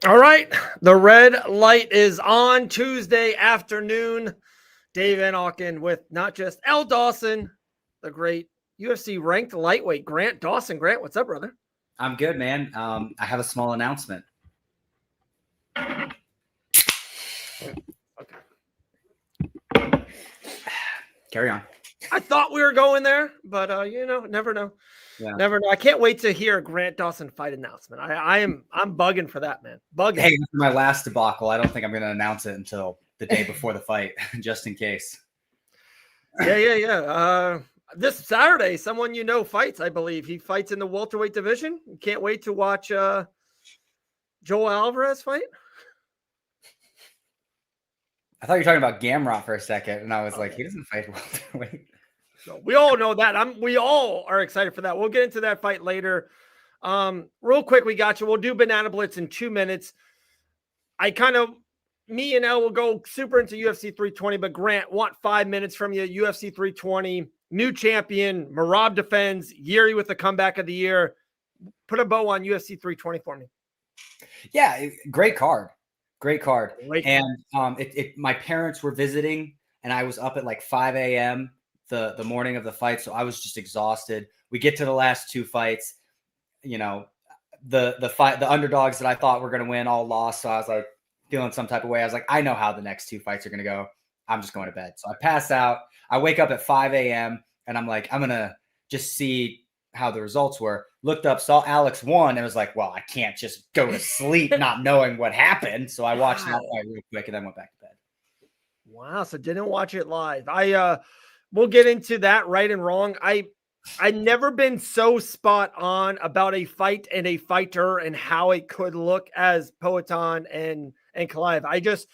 All right. The red light is on Tuesday afternoon. Dave Van Auken with not just L. Dawson, the great UFC ranked lightweight Grant Dawson. Grant, what's up, brother? I'm good, man. I have a small announcement. Okay. Carry on. I thought we were going there, but never know. Yeah. Never know. I can't wait to hear a Grant Dawson fight announcement. I'm bugging for that, man. Bugging. Hey, this is my last debacle. I don't think I'm going to announce it until the day before the fight, just in case. Yeah. This Saturday, someone fights, I believe. He fights in the welterweight division. Can't wait to watch Joel Alvarez fight. I thought you were talking about Gamrot for a second, and I was like, he doesn't fight welterweight. So we all know that. We all are excited for that. We'll get into that fight later. Real quick, we got you. We'll do Banana Blitz in 2 minutes. Me and Elle will go super into UFC 320, but Grant, want 5 minutes from you. UFC 320, new champion, Merab defends, Yuri with the comeback of the year. Put a bow on UFC 320 for me. Yeah, great card. And my parents were visiting, and I was up at like 5 a.m. the morning of the fight, so I was just exhausted. We get to the last two fights. The underdogs that I thought were going to win all lost, so I was like feeling some type of way. I was like, I know how the next two fights are going to go. I'm just going to bed. So I pass out. I wake up at 5 a.m. and I'm like, I'm going to just see how the results were. Looked up, saw Alex won, and was like, well, I can't just go to sleep not knowing what happened. So I watched that fight real quick and then went back to bed. Wow. So didn't watch it live. We'll get into that right and wrong. I've never been so spot on about a fight and a fighter and how it could look as Poatan and Ankalaev.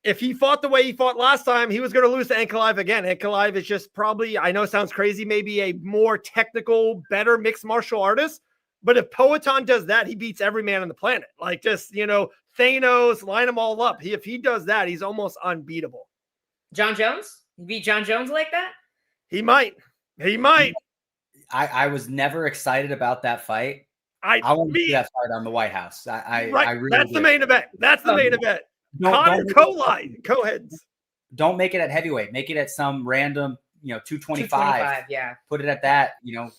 If he fought the way he fought last time, he was going to lose to Ankalaev again. Ankalaev is just probably, I know it sounds crazy, maybe a more technical, better mixed martial artist. But if Poatan does that, he beats every man on the planet. Like just, Thanos, line them all up. If he does that, he's almost unbeatable. John Jones? You beat John Jones like that? He might. I was never excited about that fight. I want to see that fight on the White House. I really That's the main event. That's the main event. Connor co-heads. Don't make it at heavyweight. Make it at some random, 225. 225, yeah. Put it at that.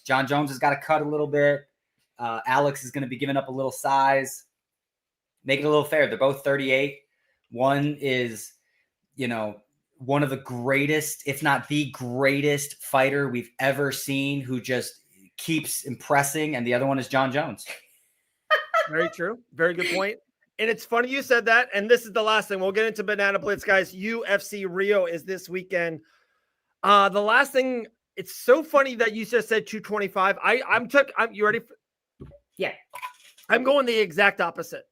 John Jones has got to cut a little bit. Alex is going to be giving up a little size. Make it a little fair. They're both 38. One is, one of the greatest, if not the greatest fighter we've ever seen who just keeps impressing. And the other one is John Jones. Very true. Very good point. And it's funny you said that. And this is the last thing. We'll get into Banana Blitz, guys. UFC Rio is this weekend. The last thing, it's so funny that you just said 225. You ready? Yeah. I'm going the exact opposite.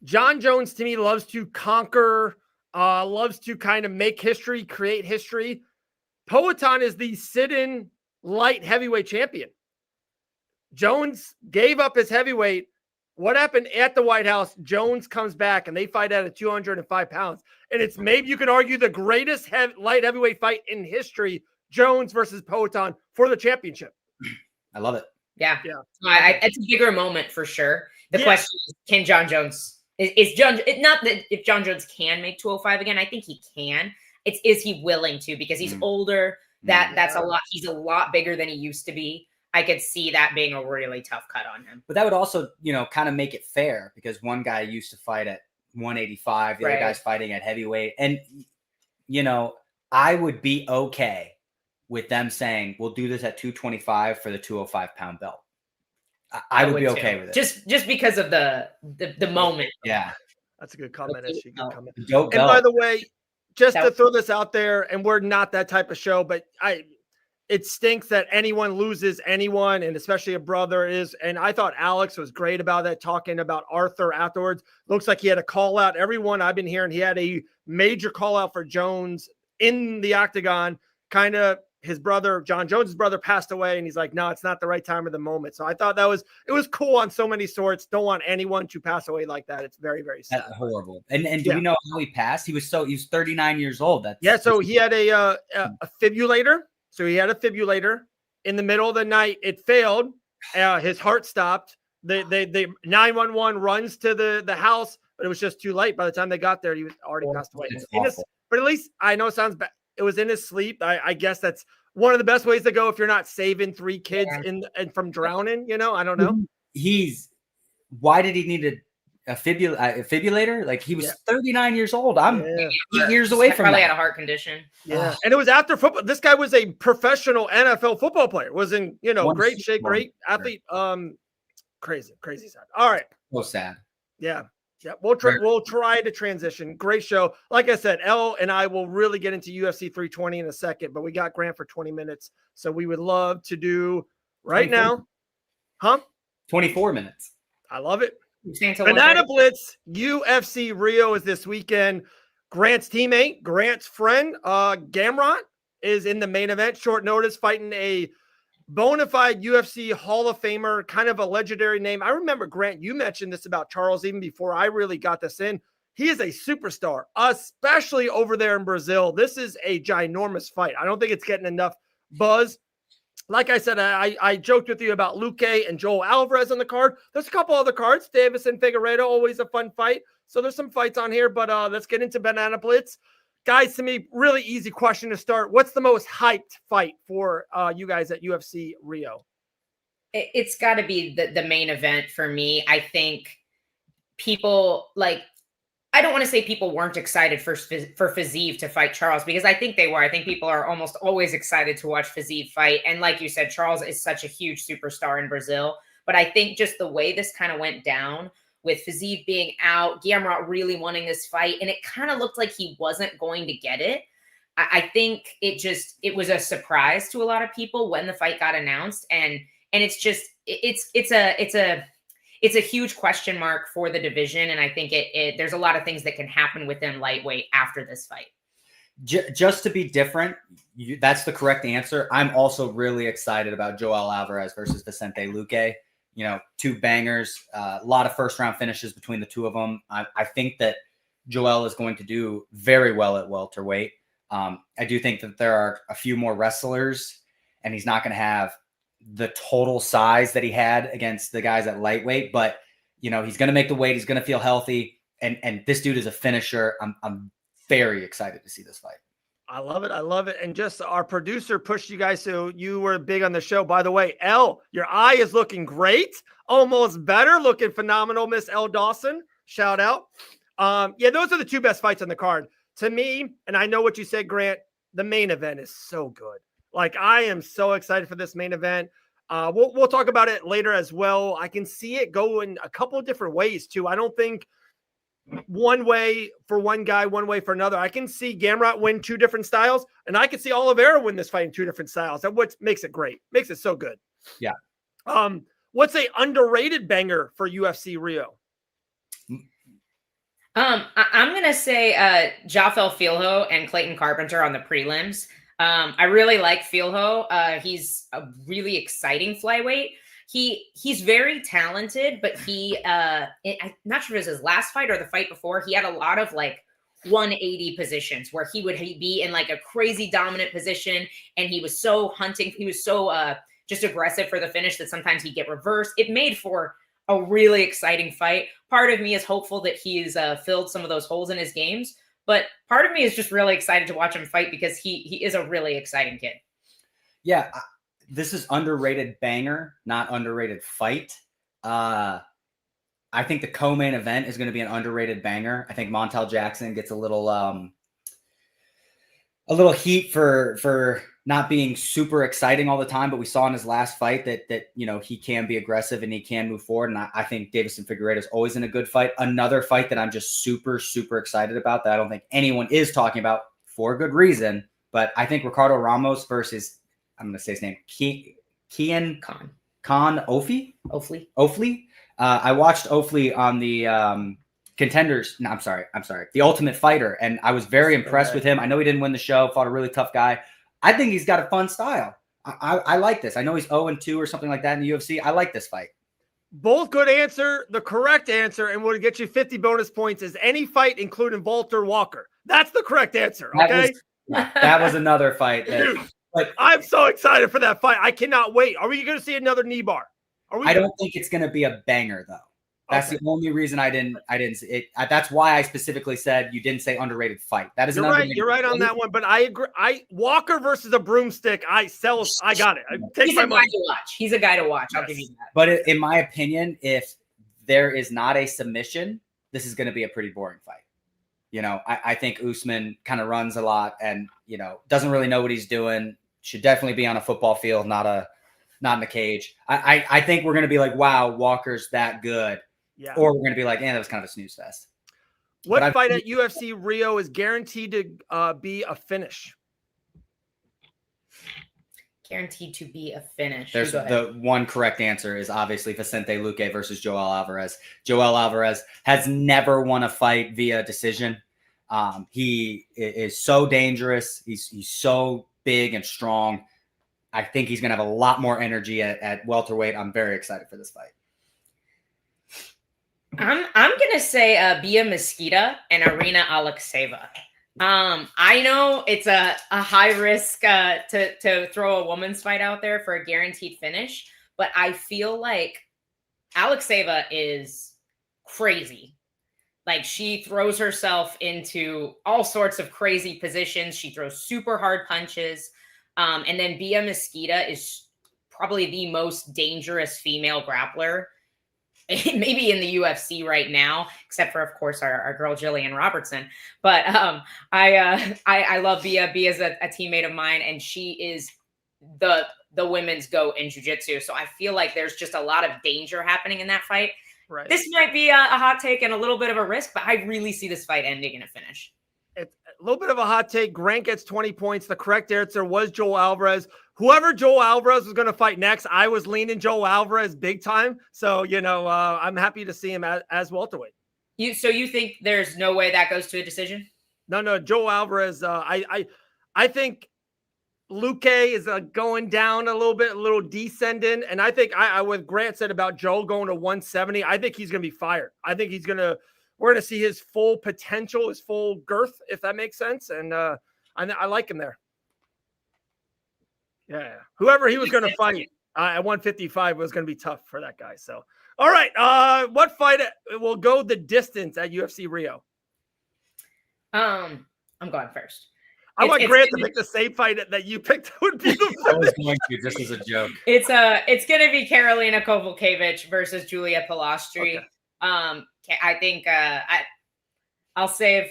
John Jones, to me, loves to conquer, loves to kind of make history, create history. Poatan is the sit-in light heavyweight champion. Jones gave up his heavyweight. What happened at the White House? Jones comes back and they fight at 205 pounds. And it's maybe you can argue the greatest light heavyweight fight in history, Jones versus Poatan for the championship. I love it. Yeah. It's a bigger moment for sure. The question is, can John Jones, not that if John Jones can make 205 again, I think he can. Is he willing to? Because he's older. That's a lot. He's a lot bigger than he used to be. I could see that being a really tough cut on him. But that would also, kind of make it fair because one guy used to fight at 185, the other guy's fighting at heavyweight. And, I would be okay with them saying, we'll do this at 225 for the 205-pound belt. I would be okay with it. Just because of the moment. Yeah. That's a good comment. And Dope by the way, just to throw this out there, and we're not that type of show, but it stinks that anyone loses anyone, and especially a brother is. And I thought Alex was great about that, talking about Arthur afterwards. Looks like he had a call out. Everyone I've been hearing, he had a major call out for Jones in the octagon. Kind of his brother, John Jones's brother, passed away, and he's like, no, it's not the right time or the moment. So I thought it was cool on so many sorts. Don't want anyone to pass away like that. It's very, very sad. That's horrible. And do we know how he passed? He was 39 years old. So he had a fibulator. So he had a fibulator in the middle of the night. It failed. His heart stopped. The 911 runs to the house. but it was just too late. By the time they got there, he was already passed away. Awful. But at least I know it sounds bad. It was in his sleep. I guess that's one of the best ways to go if you're not saving 3 kids and from drowning. I don't know. Why did he need a fibrillator? Like, he was 39 years old. I'm 8 years away from probably that. had a heart condition. Yeah, and it was after football. This guy was a professional NFL football player. Was in great shape, great athlete. Crazy sad. All right, So sad. Yeah. We'll try to transition. Great show. Like I said, Elle and I will really get into UFC 320 in a second, but we got Grant for 20 minutes, so we would love to do right 24. now. 24 minutes. I love it. Banana Blitz UFC Rio is this weekend. Grant's teammate, Grant's friend, Gamrot, is in the main event. Short notice, fighting a bona fide UFC Hall of Famer, kind of a legendary name. I remember, Grant, you mentioned this about Charles even before I really got this in. He is a superstar, especially over there in Brazil. This is a ginormous fight. I don't think it's getting enough buzz. Like I said, I joked with you about Luque and Joel Alvarez on the card. There's a couple other cards. Davis and Figueiredo, always a fun fight. So there's some fights on here, but let's get into Banana Blitz. Guys, to me, really easy question to start. What's the most hyped fight for you guys at UFC Rio? It's got to be the main event for me. I think people I don't want to say people weren't excited for Fiziev to fight Charles, because I think they were. I think people are almost always excited to watch Fiziev fight. And like you said, Charles is such a huge superstar in Brazil. But I think just the way this kind of went down with Fiziev being out, Gamrot really wanting this fight, and it kind of looked like he wasn't going to get it. I think it was a surprise to a lot of people when the fight got announced. And it's a huge question mark for the division. And I think there's a lot of things that can happen within lightweight after this fight. Just to be different, that's the correct answer. I'm also really excited about Joel Alvarez versus Vicente Luque. 2 bangers, a lot of first-round finishes between the two of them. I think that Joel is going to do very well at welterweight. I do think that there are a few more wrestlers, and he's not going to have the total size that he had against the guys at lightweight, but he's going to make the weight. He's going to feel healthy, and this dude is a finisher. I'm very excited to see this fight. I love it. And just our producer pushed you guys, so you were big on the show. By the way, Elle, your eye is looking great, almost better, looking phenomenal, Miss Elle Dawson. Shout out. Those are the 2 best fights on the card to me. And I know what you said, Grant. The main event is so good. Like, I am so excited for this main event. We'll talk about it later as well. I can see it go in a couple of different ways too. I don't think one way for one guy, one way for another. I can see Gamrot win 2 different styles, and I can see Oliveira win this fight in 2 different styles. That's what makes it great. Makes it so good. Yeah. What's a underrated banger for UFC Rio? I'm gonna say Jafel Filho and Clayton Carpenter on the prelims. I really like Filho. He's a really exciting flyweight. He's very talented, but I'm not sure if it was his last fight or the fight before. He had a lot of 180 positions where he would be in a crazy dominant position, and he was so hunting. He was so just aggressive for the finish that sometimes he'd get reversed. It made for a really exciting fight. Part of me is hopeful that he's filled some of those holes in his games, but part of me is just really excited to watch him fight because he is a really exciting kid. Yeah. This is underrated banger, not underrated fight. I think the co-main event is going to be an underrated banger. I think Montel Jackson gets a little heat for not being super exciting all the time, but we saw in his last fight that he can be aggressive and he can move forward. And I think Davison Figueiredo is always in a good fight. Another fight that I'm just super, super excited about that I don't think anyone is talking about for good reason, but I think Ricardo Ramos versus, I'm going to say his name, Kian Khan Ofli. I watched Ofli on the Contenders. No, I'm sorry. The Ultimate Fighter. And I was very impressed with him. I know he didn't win the show, fought a really tough guy. I think he's got a fun style. I like this. I know he's 0-2 or something like that in the UFC. I like this fight. Both good answer. The correct answer, and will get you 50 bonus points, is any fight, including Walter Walker. That's the correct answer. Okay. That was another fight. But I'm so excited for that fight. I cannot wait. Are we going to see another knee bar? I don't think it's going to be a banger, though. That's the only reason I didn't see it. That's why I specifically said you didn't say underrated fight. That is You're right on that one, but I agree. Walker versus a broomstick. I got it. He's a guy to watch. He's a guy to watch. I'll give you that. But in my opinion, if there is not a submission, this is going to be a pretty boring fight. You know, I think Usman kind of runs a lot and, you know, doesn't really know what he's doing. Should definitely be on a football field, not in the cage. I think we're going to be like, wow, Walker's that good. Yeah. Or we're going to be like, that was kind of a snooze fest. What fight at UFC Rio is guaranteed to be a finish? Guaranteed to be a finish. There's the one correct answer is obviously Vicente Luque versus Joel Alvarez. Joel Alvarez has never won a fight via decision. He is so dangerous. He's so big and strong. I think he's going to have a lot more energy at welterweight. I'm very excited for this fight. I'm gonna say Bia Mesquita and Arina Alexeva. I know it's a high risk to throw a woman's fight out there for a guaranteed finish, but I feel like Alexeva is crazy. Like, she throws herself into all sorts of crazy positions. She throws super hard punches. And then Bia Mesquita is probably the most dangerous female grappler maybe in the UFC right now, except for, of course, our girl Gillian Robertson. But I love Bia. Bia's a teammate of mine, and she is the women's GOAT in jiu-jitsu. So I feel like there's just a lot of danger happening in that fight. Right. This might be a hot take and a little bit of a risk, but I really see this fight ending in a finish. It's a little bit of a hot take. Grant gets 20 points. The correct answer was Joel Alvarez. Whoever Joel Alvarez was going to fight next, I was leaning Joel Alvarez big time. So, you know, I'm happy to see him as welterweight. So you think there's no way that goes to a decision? No, Joel Alvarez. I think Luque is going down a little descending. And I think what Grant said about Joel going to 170, I think he's going to be fired. I think we're going to see his full potential, his full girth, if that makes sense. And I like him there. Yeah. Whoever he was going to fight at 155 was going to be tough for that guy. So, all right. What fight will go the distance at UFC Rio? I'm going first. I want Grant to pick the same fight that you picked. Would be the I was going to, just as a joke. It's going to be Karolina Kowalkiewicz versus Julia Pilastri. Okay. I think I'll save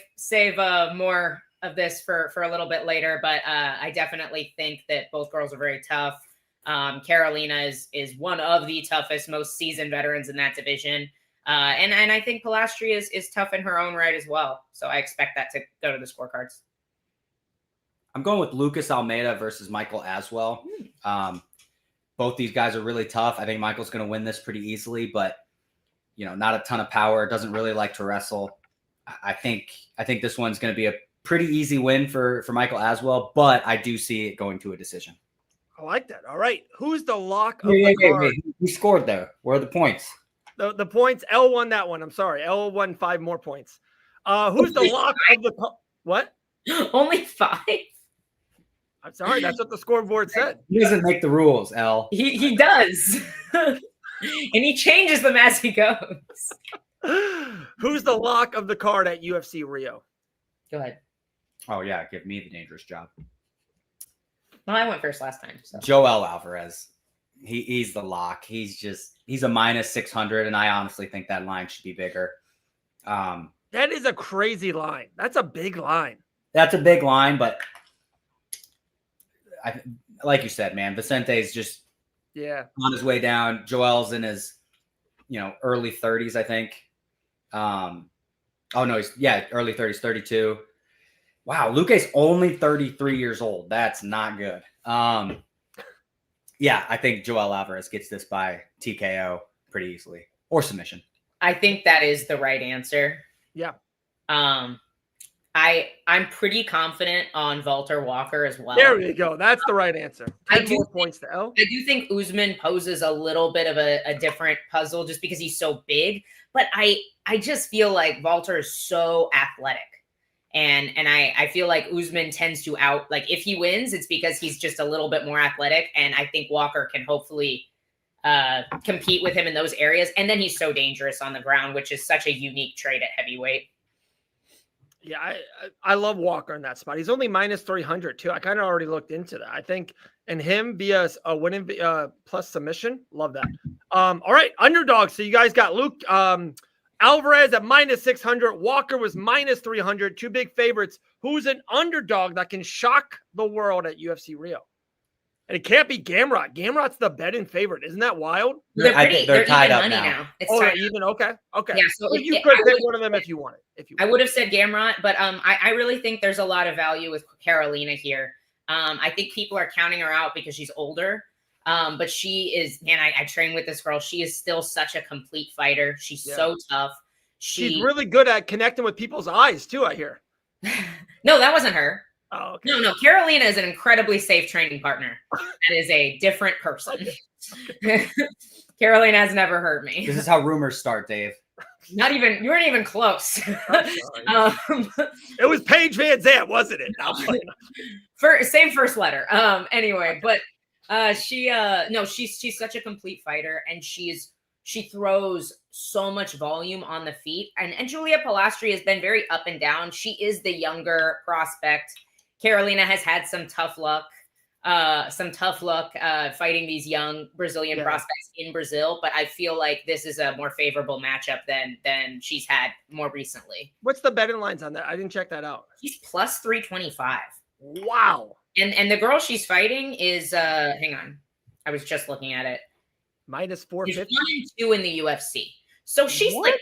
more of this for a little bit later, but I definitely think that both girls are very tough. Karolina is one of the toughest, most seasoned veterans in that division. And I think Pilastri is tough in her own right as well. So I expect that to go to the scorecards. I'm going with Lucas Almeida versus Michael Aswell. Both these guys are really tough. I think Michael's going to win this pretty easily, but you know, not a ton of power. Doesn't really like to wrestle. I think this one's going to be a pretty easy win for Michael Aswell, but I do see it going to a decision. I like that. All right. Who's the lock of the card? Wait. Who scored there? Where are the points? The points. L won that one. I'm sorry. L won 5 more points. Who's the lock of the what? Only 5? I'm sorry. That's what the scoreboard said. He doesn't make the rules, L. He does. And he changes them as he goes. Who's the lock of the card at UFC Rio? Go ahead. Oh, yeah. Give me the dangerous job. Well, I went first last time. So. Joel Alvarez. He's the lock. He's a minus 600, and I honestly think that line should be bigger. That is a crazy line. That's a big line. That's a big line, but like you said, man, Vicente's just on his way down. Joel's in his early 30s, I think. Early 30s, 32. Wow, Luque's only 33 years old. That's not good. I think Joel Alvarez gets this by TKO pretty easily or submission. I think that is the right answer. Yeah. I'm pretty confident on Walter Walker as well. There you go. That's the right answer. 10 more points to L. I do think Usman poses a little bit of a different puzzle just because he's so big. But I just feel like Walter is so athletic. And I feel like Usman tends to if he wins, it's because he's just a little bit more athletic. And I think Walker can hopefully compete with him in those areas. And then he's so dangerous on the ground, which is such a unique trait at heavyweight. Yeah, I love Walker in that spot. He's only minus 300 too. I kind of already looked into that. I think, and him via a winning plus submission. Love that. All right, underdog. So you guys got Luke Alvarez at minus 600. Walker was minus 300. Two big favorites. Who's an underdog that can shock the world at UFC Rio? And it can't be Gamrot. Gamrot's the betting favorite. Isn't that wild? They're tied even up money now. It's Oh, tied they're even. Okay. Yeah, so Well, you could pick one of them if you wanted. I would have said Gamrot, but I really think there's a lot of value with Carolina here. I think people are counting her out because she's older. But she is, man, I train with this girl. She is still such a complete fighter. She's so tough. She's really good at connecting with people's eyes too, I hear. No, that wasn't her. Oh, okay. No. Carolina is an incredibly safe training partner. That is a different person. Okay. Carolina has never hurt me. This is how rumors start, Dave. You weren't even close. It was Paige Van Zandt, wasn't it? Same first letter. Anyway, but she's such a complete fighter, and she throws so much volume on the feet. And Julia Pilastri has been very up and down. She is the younger prospect. Carolina has had some tough luck fighting these young Brazilian prospects in Brazil. But I feel like this is a more favorable matchup than she's had more recently. What's the betting lines on that? I didn't check that out. She's plus 325. Wow. And the girl she's fighting is hang on. I was just looking at it. Minus 450. She's 1-2 in the UFC. So she's like,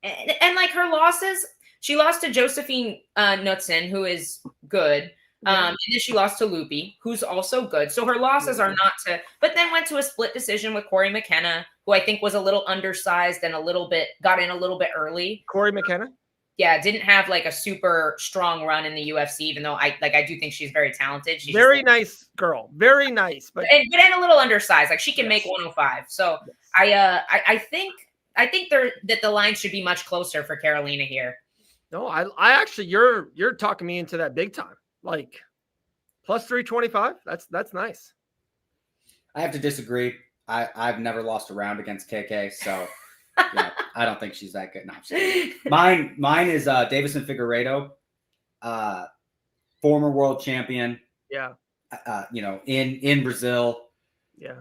and like her losses, she lost to Josephine Knudsen, who is good. And then she lost to Lupi, who's also good. So her losses are not but then went to a split decision with Corey McKenna, who I think was a little undersized and got in a little bit early. Corey McKenna? Yeah, didn't have like a super strong run in the UFC, even though I do think she's very talented. She's very nice girl. Very nice. But a little undersized. Like she can make 105. So I think that the line should be much closer for Carolina here. No, I actually you're talking me into that big time. Like plus 325. That's nice. I have to disagree. I've never lost a round against KK, so I don't think she's that good. No, mine is Davison Figueiredo, former world champion. Yeah. In Brazil. Yeah.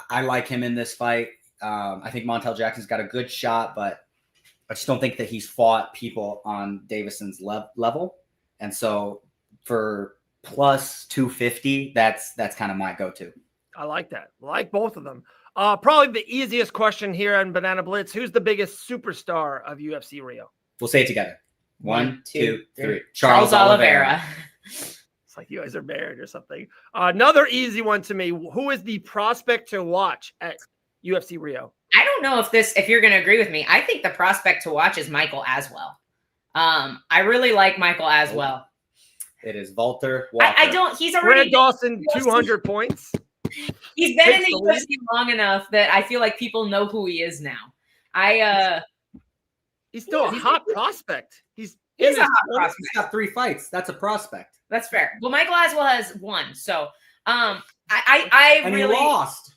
I like him in this fight. I think Montel Jackson's got a good shot, but I just don't think that he's fought people on Davison's level. And so for plus 250, that's kind of my go-to. I like that. I like both of them. Probably the easiest question here on Banana Blitz. Who's the biggest superstar of UFC Rio? We'll say it together. 1, 2, 3. Charles Oliveira. It's like you guys are married or something. Another easy one to me. Who is the prospect to watch at UFC Rio? I don't know if you're going to agree with me. I think the prospect to watch is Michael Aswell. I really like Michael Aswell. It is Walter Walker. He's already Grant Dawson, 200 points. He's been in the UFC long enough that I feel like people know who he is now. He's still a hot prospect. He's a hot prospect. He's got 3 fights. That's a prospect. That's fair. Well, Michael Aswell has 1. So and really he lost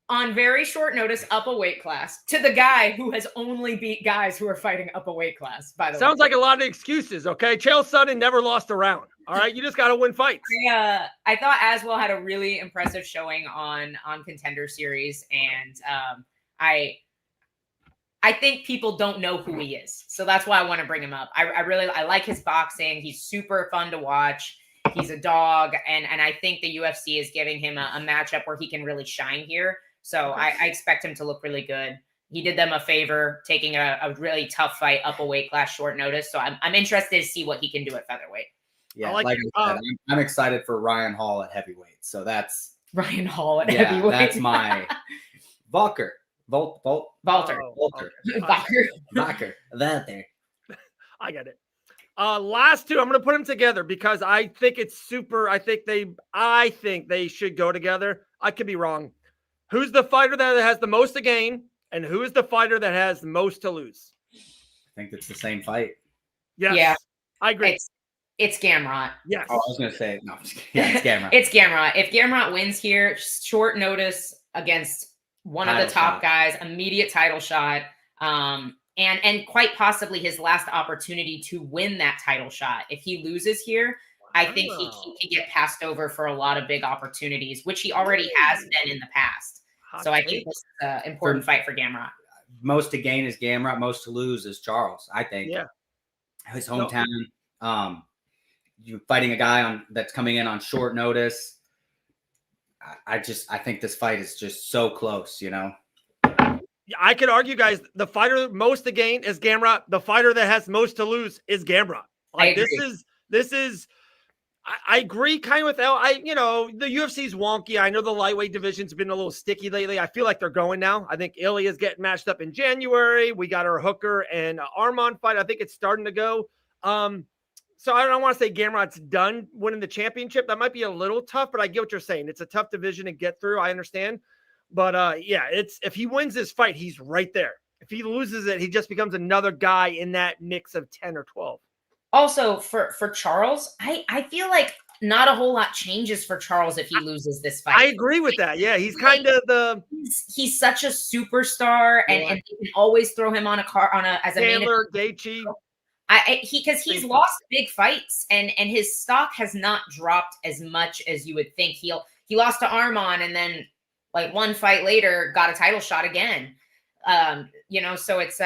on very short notice up a weight class to the guy who has only beat guys who are fighting up a weight class, by the way. Sounds like a lot of excuses, okay? Chael Sonnen never lost a round. All right, you just got to win fights. I thought Aswell had a really impressive showing on Contender Series, and I think people don't know who he is, so that's why I want to bring him up. I like his boxing. He's super fun to watch. He's a dog, and I think the UFC is giving him a matchup where he can really shine here. So I expect him to look really good. He did them a favor, taking a really tough fight up a weight class short notice. So I'm interested to see what he can do at featherweight. Yeah, I'm excited for Ryan Hall at heavyweight. So that's Ryan Hall at heavyweight. That's my Walker. Walter. That there. I get it. Last two, I'm going to put them together because I think it's super. I think they should go together. I could be wrong. Who's the fighter that has the most to gain, and who is the fighter that has the most to lose? I think it's the same fight. Yes. Yeah, I agree. It's Gamrot. Yes. Oh, I was going to say, no, I'm just kidding. Yeah, it's Gamrot. It's Gamrot. If Gamrot wins here, short notice against one of the top guys, immediate title shot, and quite possibly his last opportunity to win that title shot. If he loses here, I think he can get passed over for a lot of big opportunities, which he already has been in the past. So I think this is an important fight for Gamrot. Most to gain is Gamrot, most to lose is Charles, I think. Yeah. His hometown. You fighting a guy that's coming in on short notice. I think this fight is just so close, you know. I could argue, guys, the fighter most to gain is Gamrot. The fighter that has most to lose is Gamrot. Like this is I agree kind of with you know, the UFC's wonky. I know the lightweight division's been a little sticky lately. I feel like they're going now. I think Ilya's getting matched up in January. We got our Hooker and Arman fight. I think it's starting to go. So I don't want to say Gamrot's done winning the championship. That might be a little tough, but I get what you're saying. It's a tough division to get through. I understand. But yeah, if he wins this fight, he's right there. If he loses it, he just becomes another guy in that mix of 10 or 12. Also, for Charles, I feel like not a whole lot changes for Charles if he loses this fight. I agree with that. Yeah, he's kind of he's such a superstar, and you can always throw him on as a main event. Gaethje. Because he's lost big fights, and his stock has not dropped as much as you would think. He lost to Arman, and then like one fight later got a title shot again. You know, so it's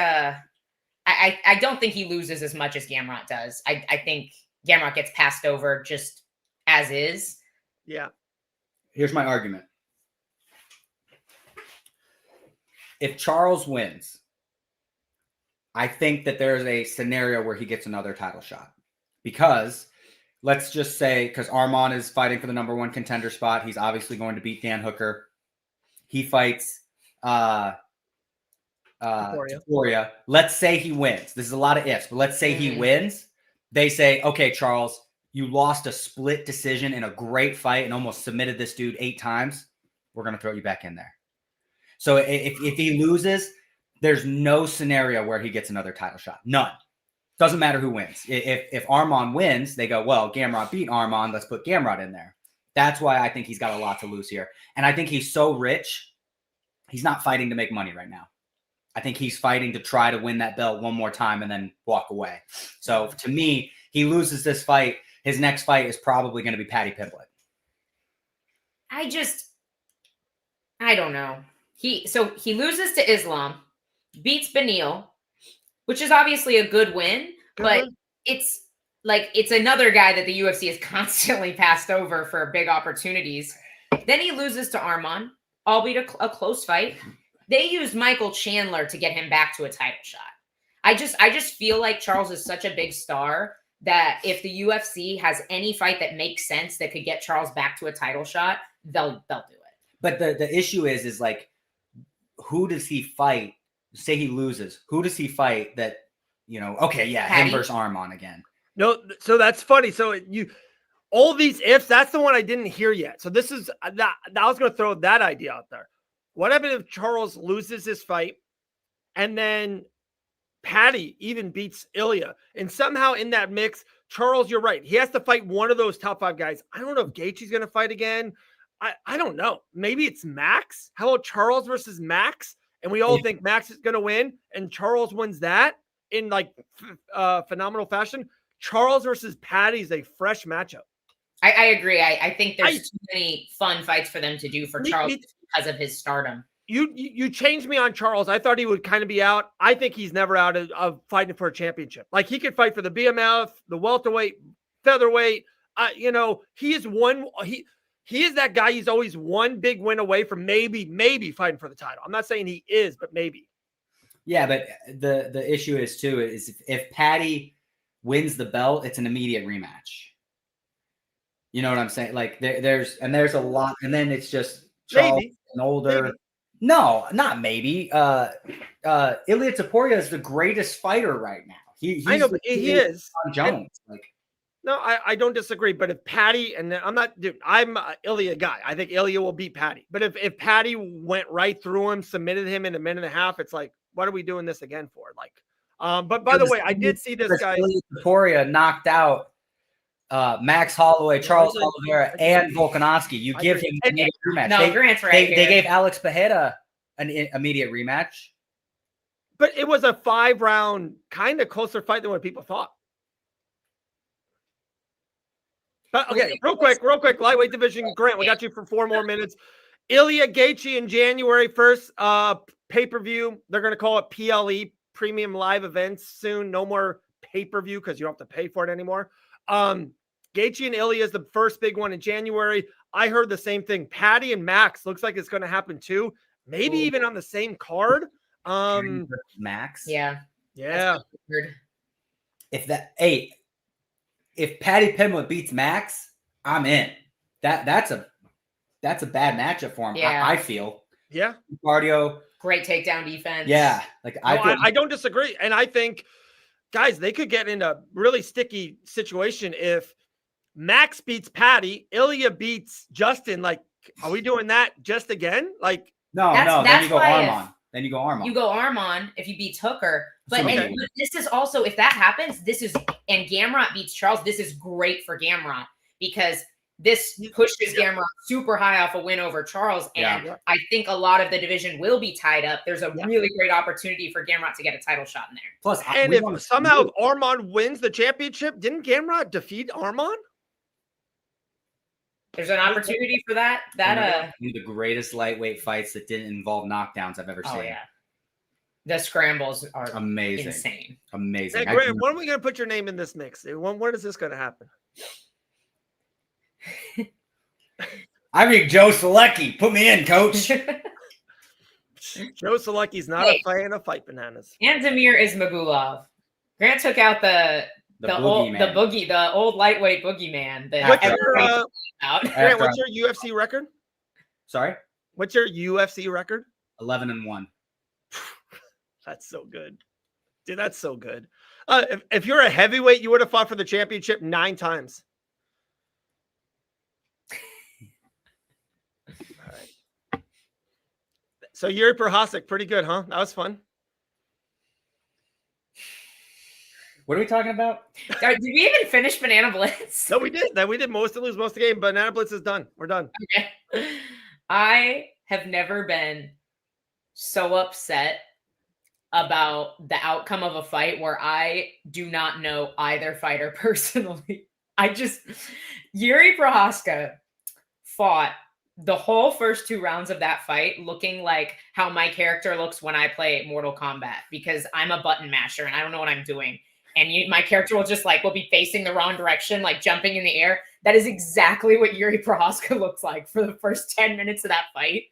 I don't think he loses as much as Gamrot does. I think Gamrot gets passed over just as is. Yeah. Here's my argument. If Charles wins, I think that there's a scenario where he gets another title shot. Because let's just say, because Arman is fighting for the number one contender spot. He's obviously going to beat Dan Hooker. He fights Taporia. Let's say he wins. This is a lot of ifs, but let's say he wins. They say, okay, Charles, you lost a split decision in a great fight and almost submitted this dude 8 times. We're going to throw you back in there. So if he loses, there's no scenario where he gets another title shot. None. Doesn't matter who wins. If Arman wins, they go, well, Gamrot beat Arman. Let's put Gamrot in there. That's why I think he's got a lot to lose here. And I think he's so rich, he's not fighting to make money right now. I think he's fighting to try to win that belt one more time and then walk away. So to me, he loses this fight. His next fight is probably going to be Paddy Pimblett. I don't know. He loses to Islam, beats Beneil, which is obviously a good win, but it's another guy that the UFC has constantly passed over for big opportunities. Then he loses to Arman, albeit a close fight. They used Michael Chandler to get him back to a title shot. I just feel like Charles is such a big star that if the UFC has any fight that makes sense that could get Charles back to a title shot, they'll do it. But the issue is like, who does he fight? Say he loses. Who does he fight that, you know, okay, yeah, Paddy. Him versus Arman again. No, so that's funny. So all these ifs, that's the one I didn't hear yet. So this is that I was going to throw that idea out there. What happens if Charles loses this fight and then Paddy even beats Ilya? And somehow in that mix, Charles, you're right. He has to fight one of those top 5 guys. I don't know if Gaethje's going to fight again. I don't know. Maybe it's Max. How about Charles versus Max? And we all think Max is going to win, and Charles wins that in like phenomenal fashion. Charles versus Paddy is a fresh matchup. I agree. I think there's too many fun fights for them to do for Charles because of his stardom. You changed me on Charles. I thought he would kind of be out. I think he's never out of fighting for a championship. Like he could fight for the BMF, the welterweight, featherweight. You know, he is one. He is that guy. He's always one big win away from maybe fighting for the title. I'm not saying he is, but maybe. Yeah, but the issue is too is if Paddy wins the belt, it's an immediate rematch. You know what I'm saying? Like there's a lot, and then it's just Charles and older. Maybe. No, not maybe. Ilya Taporia is the greatest fighter right now. I know, but he is. On Jones, No, I don't disagree. But if Paddy, and I'm not, dude, I'm an Ilya guy. I think Ilya will beat Paddy. But if Paddy went right through him, submitted him in a minute and a half, it's like, what are we doing this again for? Like, but by the way, I did see this guy. Ilya Taporia knocked out Max Holloway, Charles Oliveira, and Volkanovski. You give him a rematch. No, Grant's right. They gave Alex Pereira an immediate rematch. But it was a 5-round, kind of closer fight than what people thought. But okay, real quick, lightweight division. Grant, we got you for 4 more minutes. Ilya Gaethje in January 1st, pay-per-view. They're going to call it PLE, Premium Live Events, soon. No more pay-per-view because you don't have to pay for it anymore. Gaethje and Ilya is the first big one in January. I heard the same thing. Patty and Max looks like it's going to happen too. Maybe even on the same card. Max. Yeah. If Patty Pimblett beats Max, I'm in. That's a bad matchup for him. Yeah. I feel. Yeah. Cardio. Great takedown defense. Yeah. I don't disagree. And I think, guys, they could get in a really sticky situation if Max beats Patty, Ilya beats Justin. Like, are we doing that just again? Like, no. Then you go arm on. Then you go arm on. You go arm on if he beats Hooker. But Okay. and this is also, if that happens, and Gamrot beats Charles, this is great for Gamrot because this pushes Gamrot super high off a win over Charles. And I think a lot of the division will be tied up. There's a really great opportunity for Gamrot to get a title shot in there. Plus, and if somehow Arman wins the championship, didn't Gamrot defeat Arman? There's an opportunity for that. One of the greatest lightweight fights that didn't involve knockdowns I've ever seen. Oh, yeah. The scrambles are amazing. Insane. Amazing. Hey, Grant, when are we going to put your name in this mix? When is this going to happen? I mean, Joe Selecki. Put me in, coach. Joe Selecki's not a fan of fight bananas. And Damir Ismagulov. Grant took out the old lightweight boogeyman. Grant, what's your UFC record? Sorry? What's your UFC record? 11-1. That's so good. Dude, that's so good. If you're a heavyweight, you would have fought for the championship 9 times. All right. So Yuri Prochazka, pretty good, huh? That was fun. What are we talking about? Did we even finish Banana Blitz? No, we did. We did most of the game. Banana Blitz is done. We're done. Okay. I have never been so upset about the outcome of a fight where I do not know either fighter personally. Yuri Prochazka fought the whole first 2 rounds of that fight looking like how my character looks when I play Mortal Kombat because I'm a button masher and I don't know what I'm doing. And my character will be facing the wrong direction, like jumping in the air. That is exactly what Yuri Prochazka looks like for the first 10 minutes of that fight.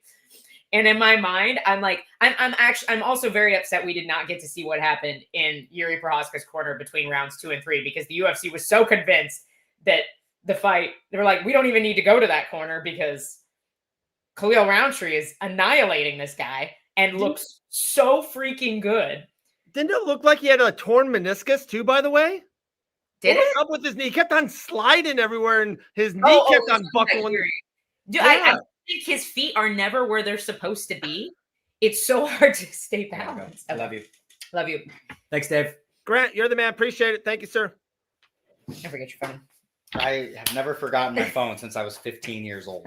And in my mind, I'm also very upset we did not get to see what happened in Yuri Prochazka's corner between rounds 2 and 3 because the UFC was so convinced that the fight, they were like, we don't even need to go to that corner because Khalil Roundtree is annihilating this guy and looks so freaking good. Didn't it look like he had a torn meniscus too, by the way? Did it? Up with his knee. He kept on sliding everywhere and his knee kept on buckling. Dude, I think his feet are never where they're supposed to be. It's so hard to stay balanced. I love you. Love you. Thanks, Dave. Grant, you're the man. Appreciate it. Thank you, sir. Don't forget your phone. I have never forgotten my phone since I was 15 years old.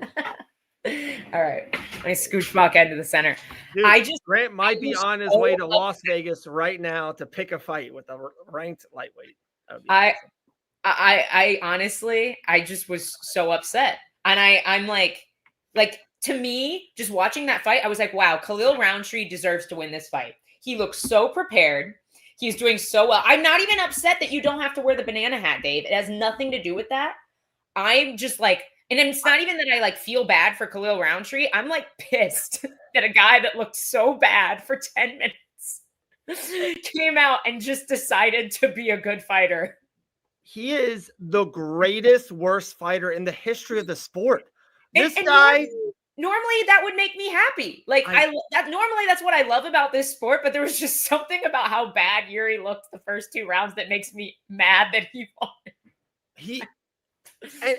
All right. Let me scooch back into the center. Dude, Grant might be on his way to Las Vegas right now to pick a fight with a ranked lightweight. I honestly, I just was so upset. And I'm like, to me, just watching that fight, I was like, wow, Khalil Roundtree deserves to win this fight. He looks so prepared. He's doing so well. I'm not even upset that you don't have to wear the banana hat, Dave. It has nothing to do with that. I'm just like, and it's not even that I feel bad for Khalil Roundtree. I'm pissed that a guy that looked so bad for 10 minutes came out and just decided to be a good fighter. He is the greatest worst fighter in the history of the sport. This guy. Normally that would make me happy. Normally that's what I love about this sport, but there was just something about how bad Yuri looked the first 2 rounds that makes me mad that he won.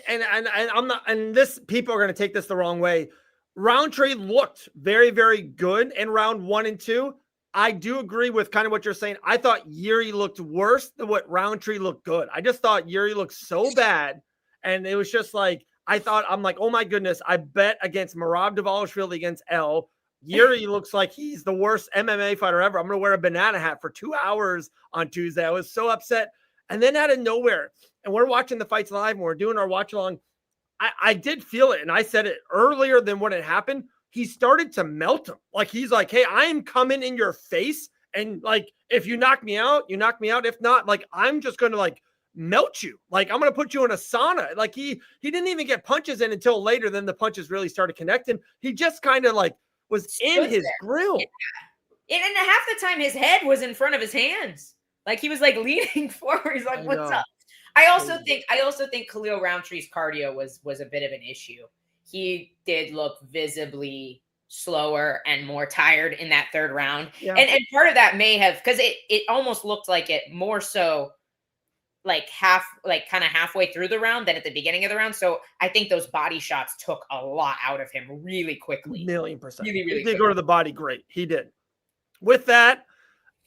And I'm not, and this, people are going to take this the wrong way. Roundtree looked very, very good in round 1 and 2. I do agree with kind of what you're saying. I thought Yuri looked worse than what Roundtree looked good. I just thought Yuri looked so bad. And it was just I'm like, oh my goodness, I bet against Merab Dvalishvili against L, Yuri looks like he's the worst MMA fighter ever. I'm going to wear a banana hat for 2 hours on Tuesday. I was so upset. And then out of nowhere, and we're watching the fights live and we're doing our watch along. I did feel it. And I said it earlier than when it happened. He started to melt him. Like, he's like, hey, I am coming in your face. And like, if you knock me out, you knock me out. If not, like, I'm just going to like melt you. Like, I'm going to put you in a sauna. Like, he didn't even get punches in until later. Then the punches really started connecting. He just kind of like was in his grill. Yeah. And half the time his head was in front of his hands. Like, he was like leaning forward. He's like, what's up? I also think Khalil Roundtree's cardio was a bit of an issue. He did look visibly slower and more tired in that third round. Yeah. And part of that may have, because it almost looked like it more so like kind of halfway through the round than at the beginning of the round. So I think those body shots took a lot out of him really quickly. 1,000,000%. Really he did go to the body great. He did. With that,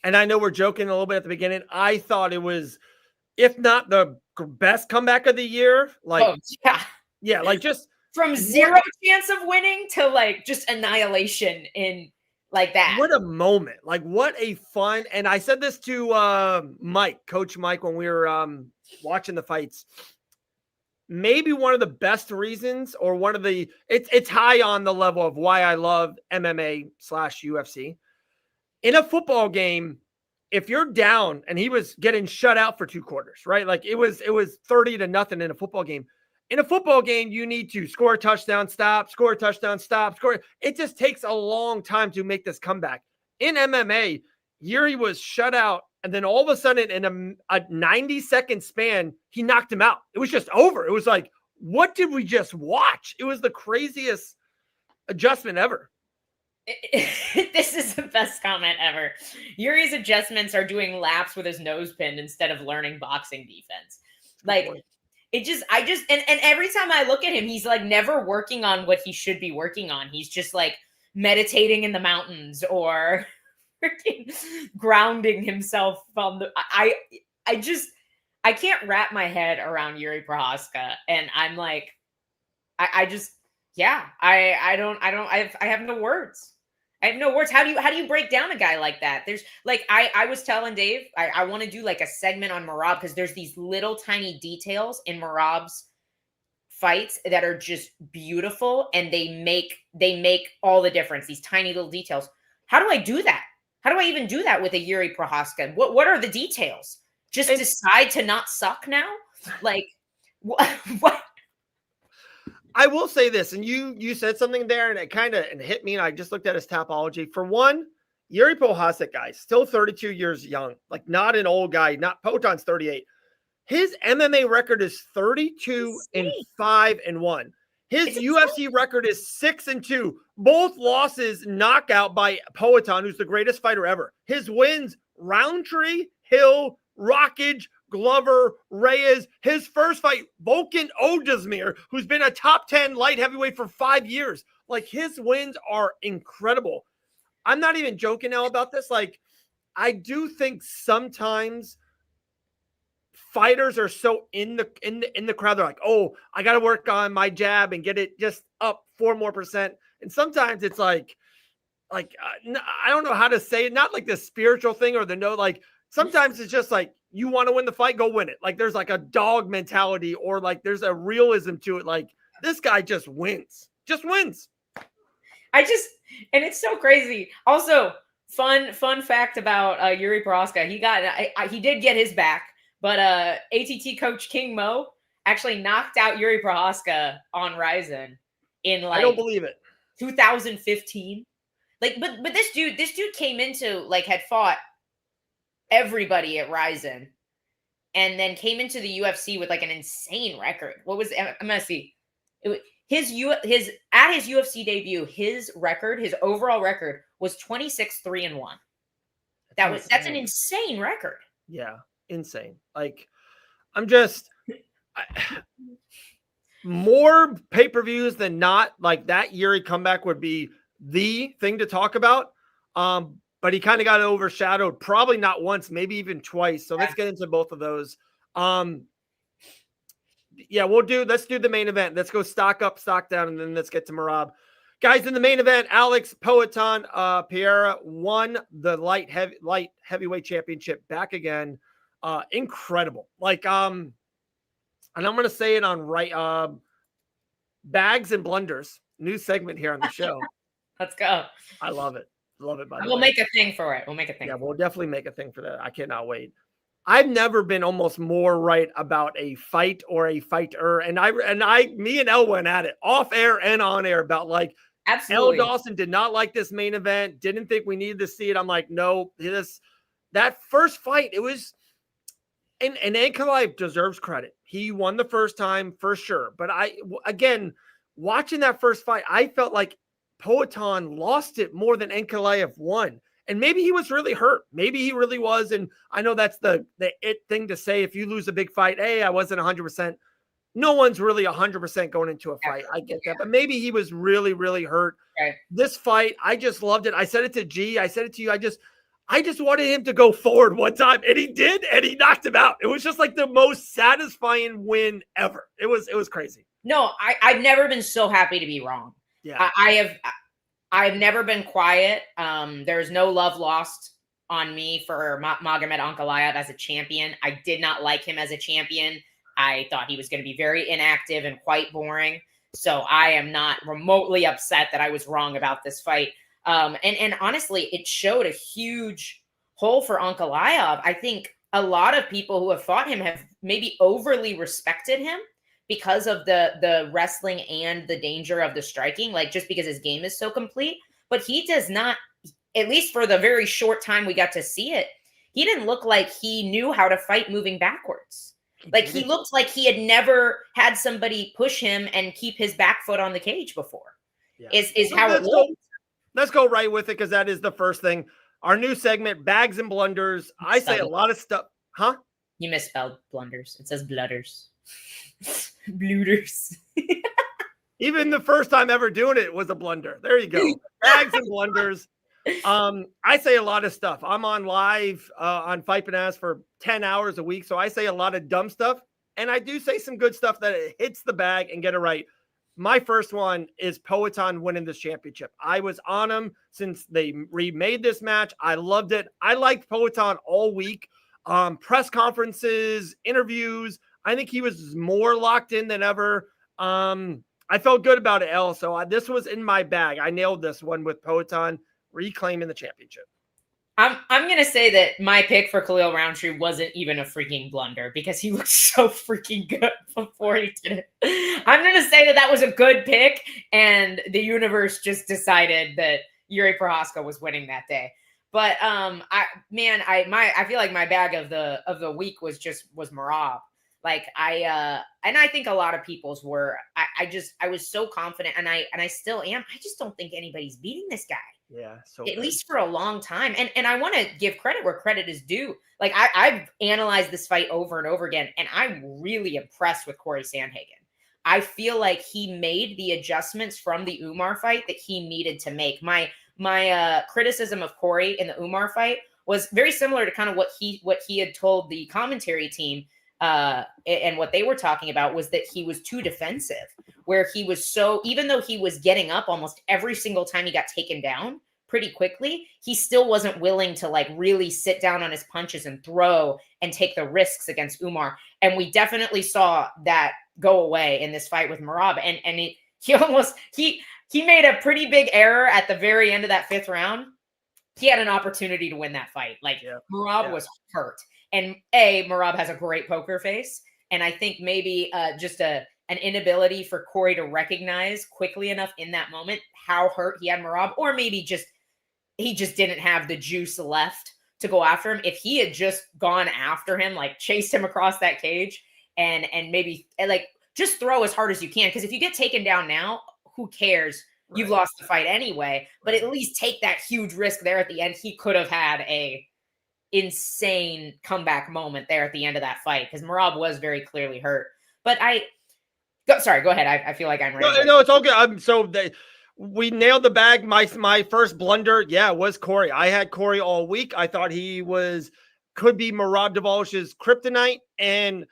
and I know we're joking a little bit at the beginning, I thought it was, if not the best comeback of the year, like, yeah, like just from zero chance of winning to like just annihilation in like that. What a moment. Like, what a fun. And I said this to Coach Mike, when we were watching the fights. Maybe one of the best reasons, or one of the, it's high on the level of why I love MMA/UFC. In a football game, if you're down, and he was getting shut out for 2 quarters, right? Like, it was 30-0 in a football game. In a football game, you need to score a touchdown, stop, score a touchdown, stop, score. It just takes a long time to make this comeback. In MMA, Yuri was shut out, and then all of a sudden, in a 90-second span, he knocked him out. It was just over. It was like, what did we just watch? It was the craziest adjustment ever. This is the best comment ever. Yuri's adjustments are doing laps with his nose pinned instead of learning boxing defense. Like, and every time I look at him, he's like never working on what he should be working on. He's just like meditating in the mountains or freaking grounding himself from the, I can't wrap my head around Yuri Prochazka. And I'm like, I have no words. I have no words. How do you break down a guy like that? There's like, I was telling Dave, I want to do like a segment on Merab, because there's these little tiny details in Merab's fights that are just beautiful, and they make all the difference. These tiny little details. How do I do that? How do I even do that with a Yuri Prochazka? What are the details? Just decide to not suck now? Like, what? I will say this, and you said something there, and it kind of hit me, and I just looked at his Tapology. For one, Yuri Prochazka, guy, still 32 years young, like not an old guy. Not Poton's 38. His MMA record is 32-5-1. His UFC record is 6-2. Both losses knockout by Poatan, who's the greatest fighter ever. His wins: Roundtree, Hill, Rockage, Glover, Reyes. His first fight, Volkan Ozdemir, who's been a top 10 light heavyweight for 5 years. Like, his wins are incredible. I'm not even joking now about this. Like, I do think sometimes fighters are so in the crowd. They're like, oh, I got to work on my jab and get it just up 4 more %. And sometimes it's like I don't know how to say it. Not like the spiritual thing or like, sometimes it's just like, you want to win the fight, go win it. Like, there's like a dog mentality, or like there's a realism to it. Like, this guy just wins. And it's so crazy. Also, fun fact about Yuri Prochazka. He did get his back, but ATT coach King Mo actually knocked out Yuri Prochazka on Ryzen in like, I don't believe it, 2015. Like, but this dude came into, like, had fought everybody at Ryzen, and then came into the UFC with like an insane record. What was I'm gonna see? His UFC debut, his overall record was 26-3-1. That's an insane record. Yeah, insane. Like, more pay-per-views than not, like, that Yuri comeback would be the thing to talk about. But he kind of got overshadowed, probably not once, maybe even twice. So let's get into both of those. Let's do the main event. Let's go stock up, stock down, and then let's get to Merab. Guys, in the main event, Alex Poatan Pereira won the light heavyweight championship back again. Incredible. Like, and I'm going to say it on Bags and Blunders, new segment here on the show. Let's go. I love it. Love it, by the way. We'll make a thing for it. We'll make a thing. Yeah, we'll definitely make a thing for that. I cannot wait. I've never been almost more right about a fight or a fighter. And me and Elle went at it off air and on air about like, absolutely. Elle Dawson did not like this main event. Didn't think we needed to see it. I'm like, no, that first fight, it was, and Ankalaev deserves credit. He won the first time for sure. But again, watching that first fight, I felt like Poatan lost it more than Ankalaev won. And maybe he was really hurt. Maybe he really was. And I know that's the it thing to say. If you lose a big fight, hey, I wasn't 100%. No one's really 100% going into a fight. I get that. But maybe he was really, really hurt. Okay. This fight, I just loved it. I said it to G. I said it to you. I just wanted him to go forward one time. And he did. And he knocked him out. It was just like the most satisfying win ever. It was crazy. No, I've never been so happy to be wrong. Yeah. I've never been quiet. There's no love lost on me for Magomed Ankalaev as a champion. I did not like him as a champion. I thought he was going to be very inactive and quite boring. So I am not remotely upset that I was wrong about this fight. And honestly, it showed a huge hole for Ankalaev. I think a lot of people who have fought him have maybe overly respected him because of the wrestling and the danger of the striking, like just because his game is so complete. But he does not, at least for the very short time we got to see it, he didn't look like he knew how to fight moving backwards. Like he looked like he had never had somebody push him and keep his back foot on the cage before. Yeah. Is how it looked. Let's go right with it because that is the first thing. Our new segment, Bags and Blunders. I say a lot of stuff. Huh? You misspelled blunders. It says bludders. Blooders. Even the first time ever doing it was a blunder. There you go. Bags and Blunders. I say a lot of stuff. I'm on live on Fight Bananas for 10 hours a week. So I say a lot of dumb stuff. And I do say some good stuff that it hits the bag and get it right. My first one is Poatan winning this championship. I was on him since they remade this match. I loved it. I liked Poatan all week. Press conferences, interviews. I think he was more locked in than ever. I felt good about it, Elle. So this was in my bag. I nailed this one with Poatan reclaiming the championship. I'm going to say that my pick for Khalil Roundtree wasn't even a freaking blunder because he looked so freaking good before he did it. I'm going to say that was a good pick, and the universe just decided that Yuri Prohaska was winning that day. But I feel like my bag of the week was Merab. Like and I think a lot of people's were. I was so confident, and I still am. I just don't think anybody's beating this guy. Yeah, so at least for a long time. And I want to give credit where credit is due. Like I've analyzed this fight over and over again, and I'm really impressed with Corey Sandhagen. I feel like he made the adjustments from the Umar fight that he needed to make. My criticism of Corey in the Umar fight was very similar to kind of what he had told the commentary team. And what they were talking about was that he was too defensive, where he was even though he was getting up almost every single time he got taken down pretty quickly, he still wasn't willing to like really sit down on his punches and throw and take the risks against Umar. And we definitely saw that go away in this fight with Merab. And he made a pretty big error at the very end of that fifth round. He had an opportunity to win that fight. Like Merab was hurt. And Merab has a great poker face. And I think maybe just an inability for Corey to recognize quickly enough in that moment how hurt he had Merab, or maybe he just didn't have the juice left to go after him. If he had just gone after him, like chased him across that cage and maybe like just throw as hard as you can. Because if you get taken down now, who cares? Right. You've lost the fight anyway. But at least take that huge risk there at the end. He could have had a insane comeback moment there at the end of that fight because Merab was very clearly hurt. But sorry, go ahead. I feel like I'm ready. No, it's all good. We nailed the bag. My first blunder, was Corey. I had Corey all week. I thought he could be Merab Dvalish's kryptonite. And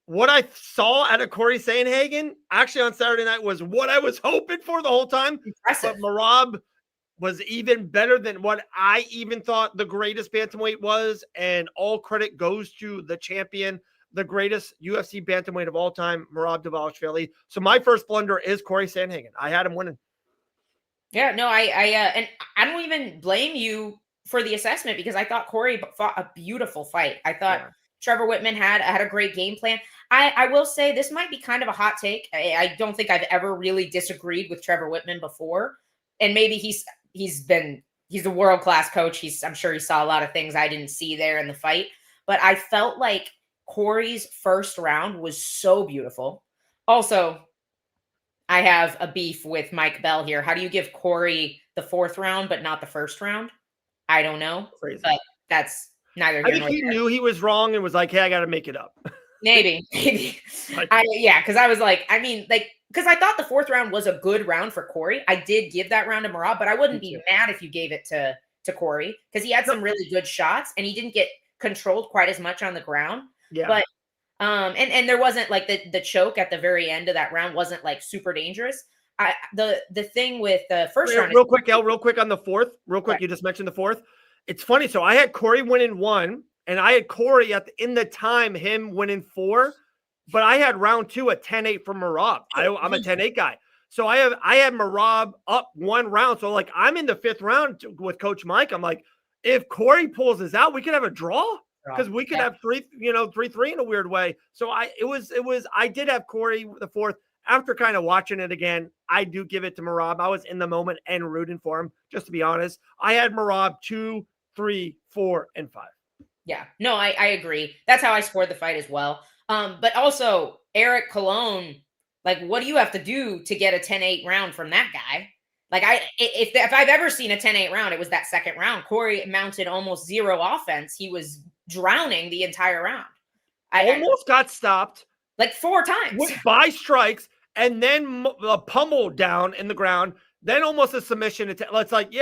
what I saw out of Corey Sandhagen actually on Saturday night was what I was hoping for the whole time. Impressive. But Merab was even better than what I even thought the greatest bantamweight was. And all credit goes to the champion, the greatest UFC bantamweight of all time, Merab Dvalishvili. So my first blunder is Corey Sandhagen. I had him winning. Yeah, no, and I don't even blame you for the assessment because I thought Corey fought a beautiful fight. I thought Trevor Whitman had a great game plan. I will say this might be kind of a hot take. I don't think I've ever really disagreed with Trevor Whitman before, and maybe he's a world-class coach. I'm sure he saw a lot of things I didn't see there in the fight, but I felt like Corey's first round was so beautiful. Also, I have a beef with Mike Bell here. How do you give Corey the fourth round but not the first round? I don't know. Crazy. But that's neither here I think nor he there. knew he was wrong and was like, hey, I got to make it up. Maybe. Like, because I was like, because I thought the fourth round was a good round for Corey. I did give that round to Merab, but I wouldn't be mad if you gave it to Corey because he had some really good shots and he didn't get controlled quite as much on the ground. Yeah. But and there wasn't like the choke at the very end of that round wasn't like super dangerous. The thing with the first round, real quick on the fourth, Right. You just mentioned the fourth. It's funny. So I had Corey winning 1, and I had Corey in the time him winning 4, but I had round 2 a 10-8 from Merab. I'm a 10-8 guy. So I had Merab up 1 round. So like I'm in the 5th round with Coach Mike. I'm like, if Corey pulls this out, we could have a draw. Because we could have 3-3 in a weird way. So I did have Corey the 4th. After kind of watching it again, I do give it to Merab. I was in the moment and rooting for him, just to be honest. I had Merab 2, 3, 4, and 5. Yeah, no, I agree. That's how I scored the fight as well. But also Eric Colon, like, what do you have to do to get a 10-8 round from that guy? Like if I've ever seen a 10-8 round, it was that second round. Corey mounted almost 0 offense. He was drowning the entire round. Almost got stopped like 4 times by strikes, and then a pummel down in the ground, then almost a submission. It's like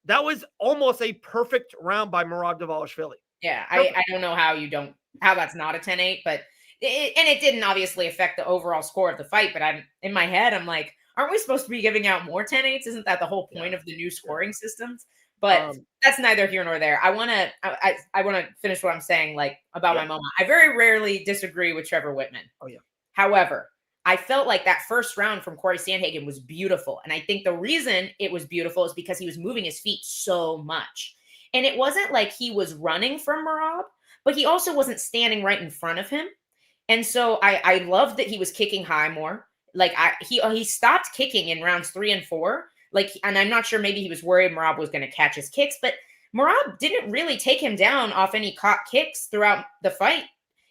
that was almost a perfect round by Merab Dvalishvili. Yeah, I don't know how that's not a 10-8, but it didn't obviously affect the overall score of the fight. But I'm in my head, I'm like, aren't we supposed to be giving out more 10-8s? Isn't that the whole point of the new scoring systems? But that's neither here nor there. I want to finish what I'm saying, like, about my moment. I very rarely disagree with Trevor Whitman. Oh yeah. However, I felt like that first round from Corey Sandhagen was beautiful, and I think the reason it was beautiful is because he was moving his feet so much, and it wasn't like he was running from Merab, but he also wasn't standing right in front of him, and so I loved that he was kicking high more. Like he stopped kicking in rounds 3 and 4. Like, and I'm not sure, maybe he was worried Merab was going to catch his kicks, but Merab didn't really take him down off any caught kicks throughout the fight.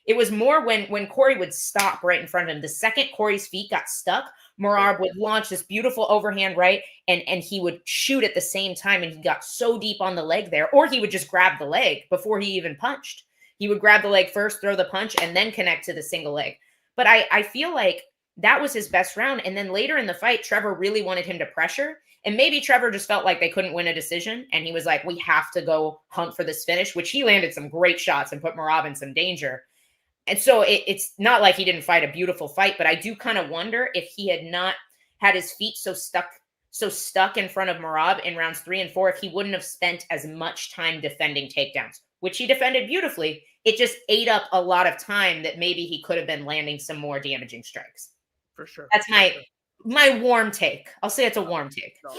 It was more when Corey would stop right in front of him. The second Corey's feet got stuck, Merab would launch this beautiful overhand right, and he would shoot at the same time, and he got so deep on the leg there. Or he would just grab the leg before he even punched. He would grab the leg first, throw the punch, and then connect to the single leg. But I feel like that was his best round. And then later in the fight, Trevor really wanted him to pressure. And maybe Trevor just felt like they couldn't win a decision. And he was like, we have to go hunt for this finish, which he landed some great shots and put Merab in some danger. And so it's not like he didn't fight a beautiful fight, but I do kind of wonder if he had not had his feet so stuck in front of Merab in rounds 3 and 4, if he wouldn't have spent as much time defending takedowns, which he defended beautifully. It just ate up a lot of time that maybe he could have been landing some more damaging strikes. For sure. That's my warm take. I'll say it's a warm take. No,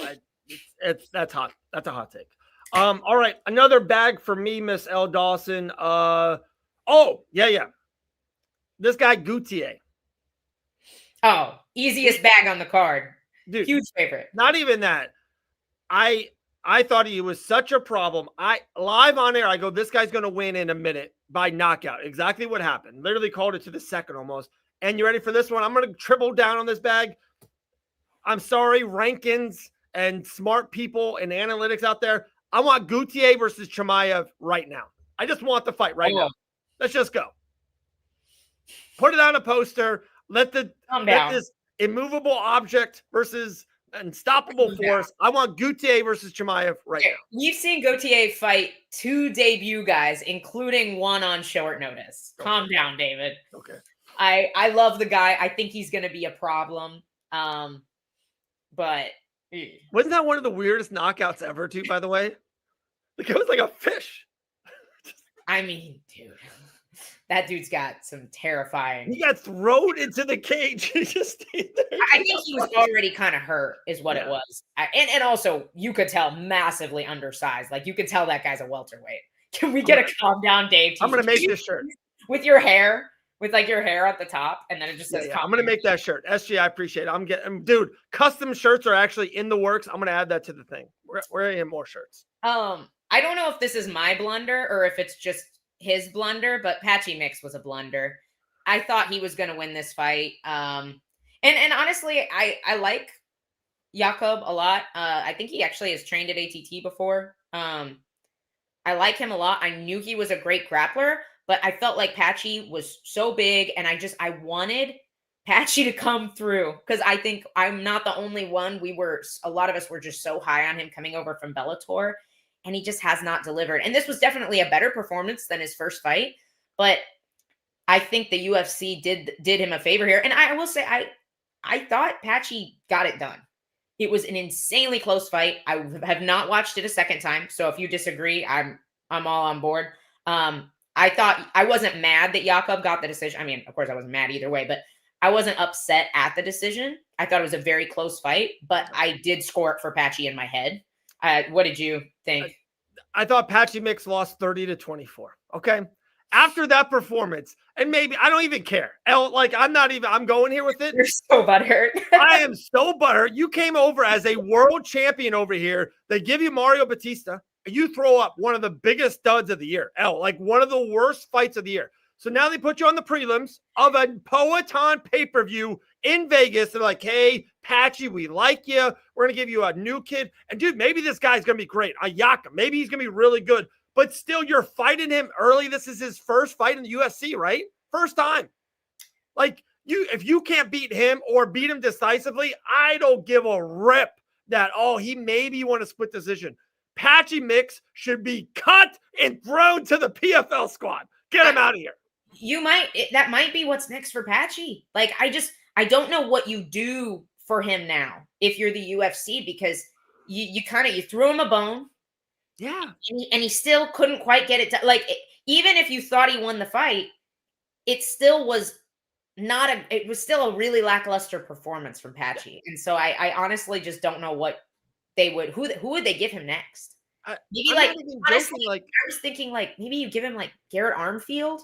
that's hot. That's a hot take. All right, another bag for me, Miss L. Dawson. This guy Gutier. Oh, easiest bag on the card. Dude, huge favorite. Not even that. I thought he was such a problem. Live on air, I go, this guy's going to win in a minute by knockout. Exactly what happened. Literally called it to the second almost. And you ready for this one? I'm going to triple down on this bag. I'm sorry, rankings and smart people and analytics out there. I want Gutier versus Chimaev right now. I just want the fight right now. Let's just go. Put it on a poster. Let this immovable object versus unstoppable force. I want Gutier versus Chimaev right now. We've seen Gutier fight 2 debut guys, including one on short notice. Calm down, David. Okay. I love the guy. I think he's going to be a problem. But wasn't that one of the weirdest knockouts ever, too, by the way? Like, it was like a fish. I mean, dude, that dude's got some terrifying. He got thrown into the cage. He just stayed there. I think he was already kind of hurt, is what it was. And also, you could tell massively undersized. Like, you could tell that guy's a welterweight. Can we get a calm down, Dave? I'm going to make this shirt. With your hair, with like your hair at the top, and then it just says, I'm going to make that shirt. SG, I appreciate it. Dude, custom shirts are actually in the works. I'm going to add that to the thing. We're in more shirts. I don't know if this is my blunder or if it's just his blunder, but Patchy Mix was a blunder. I thought he was going to win this fight. And honestly, I like Jakob a lot. I think he actually has trained at ATT before. I like him a lot. I knew he was a great grappler, but I felt like Patchy was so big, and I wanted Patchy to come through because I think I'm not the only one. A lot of us were just so high on him coming over from Bellator, and he just has not delivered. And this was definitely a better performance than his first fight, but I think the UFC did him a favor here. And I will say, I thought Patchy got it done. It was an insanely close fight. I have not watched it a second time, so if you disagree, I'm all on board. I thought I wasn't mad that Jakob got the decision. I mean, of course, I wasn't mad either way, but I wasn't upset at the decision. I thought it was a very close fight, but I did score it for Patchy in my head. What did you think? I thought Patchy Mix lost 30-24. Okay. After that performance, and maybe I don't even care. I'm going here with it. You're so butthurt. I am so butthurt. You came over as a world champion over here. They give you Mario Batista. You throw up one of the biggest studs of the year. Like one of the worst fights of the year. So now they put you on the prelims of a Poeton pay-per-view in Vegas. They're like, hey, Patchy, we like you. We're going to give you a new kid. And dude, maybe this guy's going to be great. Ayaka, maybe he's going to be really good. But still, you're fighting him early. This is his first fight in the UFC, right? First time. Like, if you can't beat him or beat him decisively, I don't give a rip that, he maybe won a split decision. Patchy Mix should be cut and thrown to the PFL squad. Get him out of here. That might be what's next for Patchy. Like, I don't know what you do for him now if you're the UFC, because you threw him a bone. Yeah. And he still couldn't quite get it done. Like, even if you thought he won the fight, it still was it was still a really lackluster performance from Patchy. And so I honestly just don't know what who would they give him next? Maybe honestly, I was thinking maybe you give him Garrett Armfield.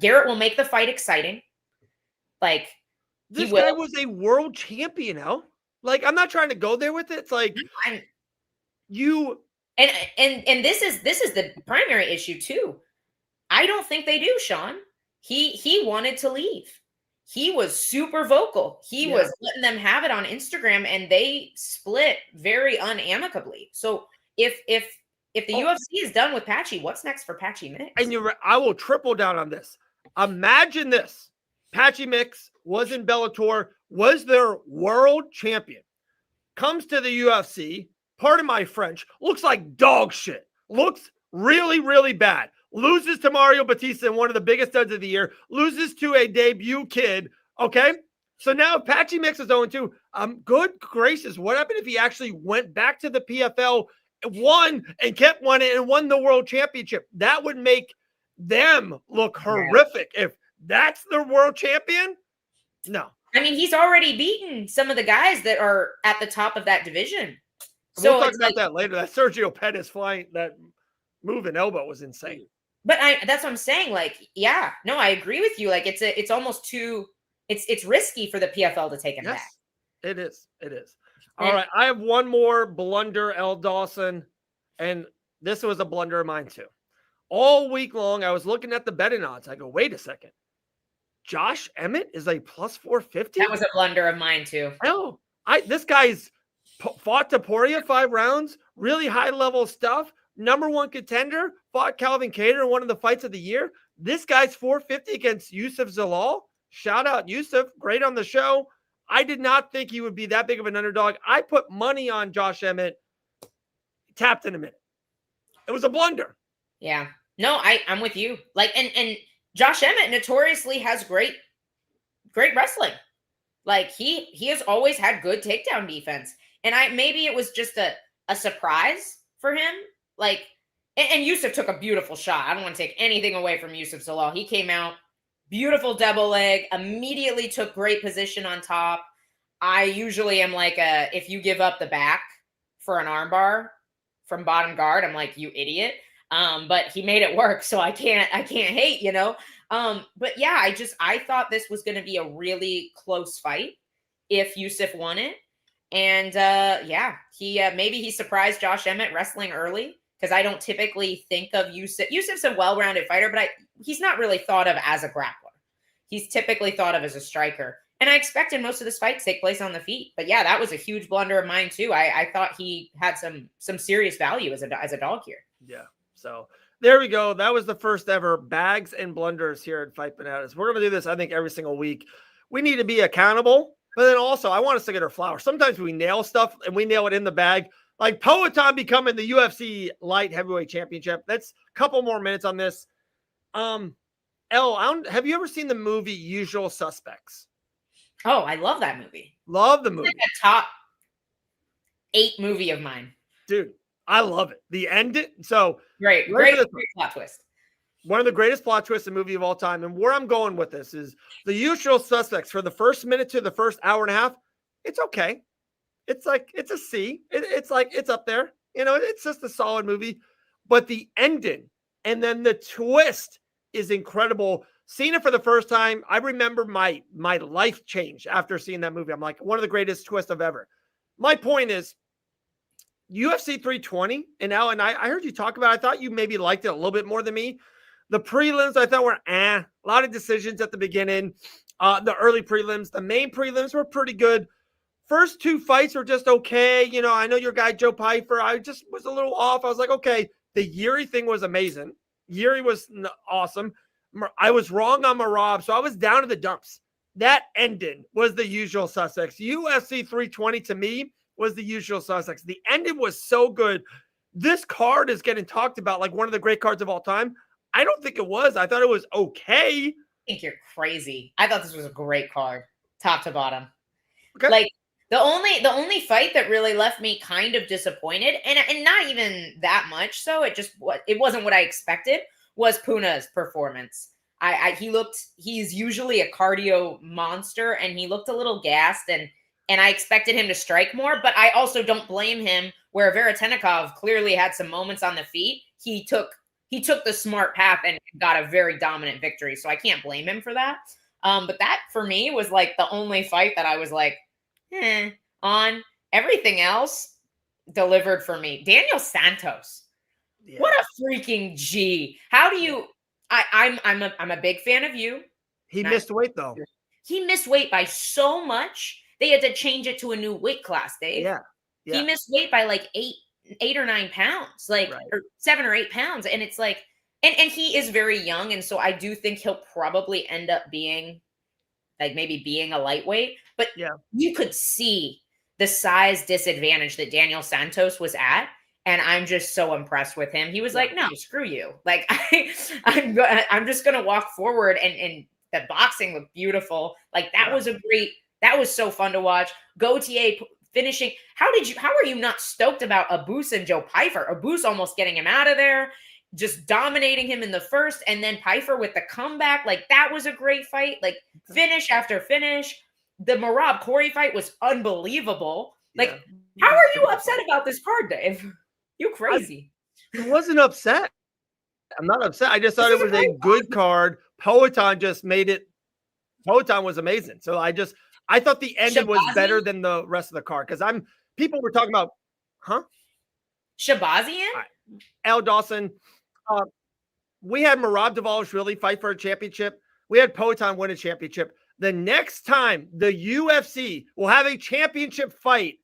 Garrett will make the fight exciting. Like, this guy was a world champion, Like, I'm not trying to go there with it. It's like and this is the primary issue too. I don't think they do, Sean. He wanted to leave. He was super vocal. He was letting them have it on Instagram, and they split very unamicably. So if the UFC is done with Patchy, what's next for Patchy Mix? And I will triple down on this. Imagine this. Patchy Mix was in Bellator, was their world champion. Comes to the UFC, pardon my French, looks like dog shit. Looks really, really bad. Loses to Mario Batista in one of the biggest studs of the year. Loses to a debut kid. Okay? So now Patchy Mix is 0-2. Good gracious, what happened if he actually went back to the PFL, won and kept winning and won the world championship? That would make them look horrific. If that's their world champion, no. I mean, he's already beaten some of the guys that are at the top of that division. So we'll talk about that later. That Sergio Pettis flying, that move and elbow was insane. But that's what I'm saying. Like, yeah, no, I agree with you. Like, it's almost too, it's risky for the PFL to take him back. It is. All right. I have one more blunder, L. Dawson. And this was a blunder of mine too. All week long, I was looking at the betting odds. I go, wait a second. Josh Emmett is a plus 450? That was a blunder of mine too. No, this guy's fought Taporia 5 rounds, really high level stuff. Number 1 contender, fought Calvin Kattar in one of the fights of the year. This guy's 450 against Yusuf Zalal. Shout out Yusuf, great on the show. I did not think he would be that big of an underdog. I put money on Josh Emmett. Tapped in a minute. It was a blunder. Yeah. No, I'm with you. Like, and Josh Emmett notoriously has great wrestling. Like he has always had good takedown defense. And maybe it was just a surprise for him. Like, and Yusuf took a beautiful shot. I don't want to take anything away from Yusuf Zalal. He came out, beautiful double leg, immediately took great position on top. I usually am like if you give up the back for an armbar from bottom guard, I'm like, you idiot. But he made it work, so I can't hate, you know. But yeah, I thought this was going to be a really close fight if Yusuf won it. And yeah, maybe he surprised Josh Emmett wrestling early, because I don't typically think of Yusuf. Yusuf's a well-rounded fighter, but he's not really thought of as a grappler. He's typically thought of as a striker. And I expected most of this fight to take place on the feet. But yeah, that was a huge blunder of mine too. I thought he had some serious value as a dog here. Yeah. So there we go. That was the first ever bags and blunders here at Fight Bananas. We're going to do this, I think, every single week. We need to be accountable, but then also I want us to get our flowers. Sometimes we nail stuff and we nail it in the bag. Like Poatan becoming the UFC light heavyweight championship. That's a couple more minutes on this. Have you ever seen the movie Usual Suspects? Oh, I love that movie. Love the movie. It's like a top 8 movie of mine. Dude, I love it. The end. So great plot twist. One of the greatest plot twists in a movie of all time. And where I'm going with this is The Usual Suspects for the first minute to the first hour and a half. It's okay. It's like, it's a C. It's like, it's up there. You know, it's just a solid movie. But the ending and then the twist is incredible. Seeing it for the first time, I remember my life changed after seeing that movie. I'm like, one of the greatest twists of ever. My point is, UFC 320, and Al and I heard you talk about it. I thought you maybe liked it a little bit more than me. The prelims I thought were a lot of decisions at the beginning. The early prelims, the main prelims were pretty good. First 2 fights were just okay. You know, I know your guy Joe Pyfer. I just was a little off. I was like, okay, the Yuri thing was amazing. Yuri was awesome. I was wrong on Merab, so I was down to the dumps. That ending was the Usual Suspects. UFC 320 to me was the Usual Suspects. The ending was so good. This card is getting talked about like one of the great cards of all time. I don't think it was. I thought it was okay. I think you're crazy. I thought this was a great card, top to bottom. Okay. Like the only fight that really left me kind of disappointed, and not even that much so, it wasn't what I expected, was Puna's performance. He's usually a cardio monster, and he looked a little gassed, and I expected him to strike more, but I also don't blame him. Where Veretennikov clearly had some moments on the feet, he took the smart path and got a very dominant victory. So I can't blame him for that. But that for me was like the only fight that I was like, on. Everything else delivered for me. Daniel Santos. Yeah. What a freaking G. How do you I'm a big fan of you. He missed weight though. He missed weight by so much. They had to change it to a new weight class, Dave. Yeah. He missed weight by like 8 or 9 pounds, like or 7 or 8 pounds. And it's like, and he is very young. And so I do think he'll probably end up being like maybe being a lightweight, but you could see the size disadvantage that Daniel Santos was at. And I'm just so impressed with him. He was like, no, screw you. Like I'm just going to walk forward, and the boxing looked beautiful. Like that was so fun to watch. Gautier finishing. How are you not stoked about Abus and Joe Pyfer? Abus almost getting him out of there, just dominating him in the first, and then Pyfer with the comeback. Like that was a great fight. Like finish after finish. The Merab Corey fight was unbelievable. Like, how are you upset about this card, Dave? You crazy. I wasn't upset. I'm not upset. I just thought it was a good card. Poatan just made it. Poatan was amazing. So I thought the ending was better than the rest of the card, because people were talking about, Shabazian? Al Dawson. We had Merab Dvalishvili fight for a championship. We had Poatan win a championship. The next time the UFC will have a championship fight,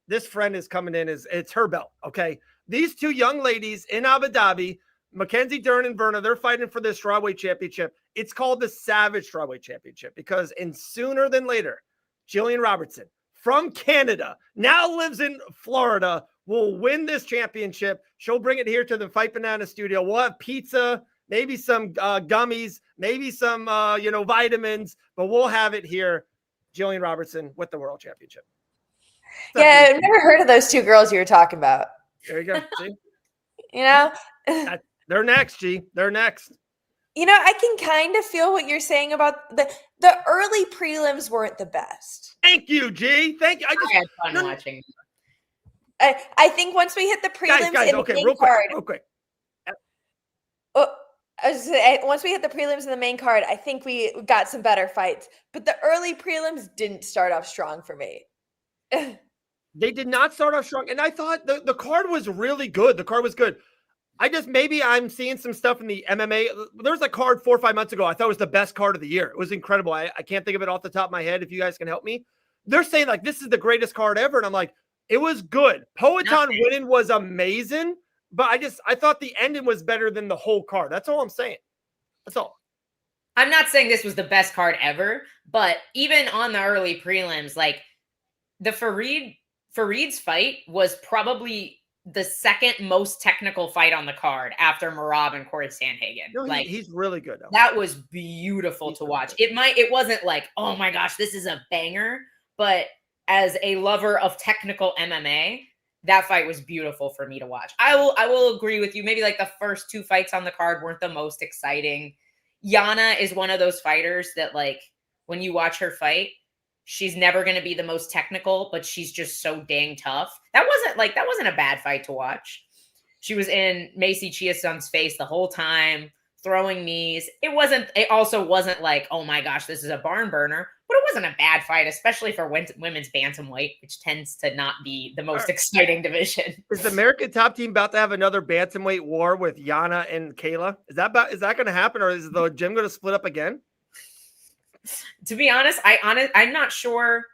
this friend is coming in. It's her belt. Okay. These 2 young ladies in Abu Dhabi, Mackenzie Dern and Verna, they're fighting for this strawweight championship. It's called the Savage Strawweight Championship, because sooner than later, Gillian Robertson from Canada, now lives in Florida, will win this championship. She'll bring it here to the Fight Banana studio. We'll have pizza maybe some gummies, maybe some vitamins, but we'll have it here. Gillian Robertson with the world championship. Yeah, I've never heard of those two girls you were talking about. There you go. See? They're next, G. They're next. I can kind of feel what you're saying about the early prelims weren't the best. Thank you, G. Thank you. I had fun watching. I think once we hit the prelims guys, in the main card, real quick. Once we hit the prelims in the main card, I think we got some better fights. But the early prelims didn't start off strong for me. They did not start off strong. And I thought the card was really good. The card was good. Maybe I'm seeing some stuff in the MMA. There was a card 4 or 5 months ago. I thought it was the best card of the year. It was incredible. I can't think of it off the top of my head. If you guys can help me, they're saying like, this is the greatest card ever. And I'm like, it was good. Poetan winning was amazing. But I thought the ending was better than the whole card. That's all I'm saying. That's all. I'm not saying this was the best card ever, but even on the early prelims, like the Farid's fight was probably the second most technical fight on the card after Merab and Corey Sandhagen. No, he's really good. That was beautiful to watch. It wasn't like, oh my gosh, this is a banger, but as a lover of technical MMA, that fight was beautiful for me to watch. I will agree with you. Maybe like the first 2 fights on the card weren't the most exciting. Yana is one of those fighters that like when you watch her fight, she's never going to be the most technical, but she's just so dang tough. That wasn't a bad fight to watch. She was in Macy Chiasung's face the whole time, throwing knees. It also wasn't like, oh my gosh, this is a barn burner, but it wasn't a bad fight, especially for women's bantamweight, which tends to not be the most exciting division. Is the American Top Team about to have another bantamweight war with Yana and Kayla? Is that going to happen, or is the gym going to split up again? To be honest, I'm not sure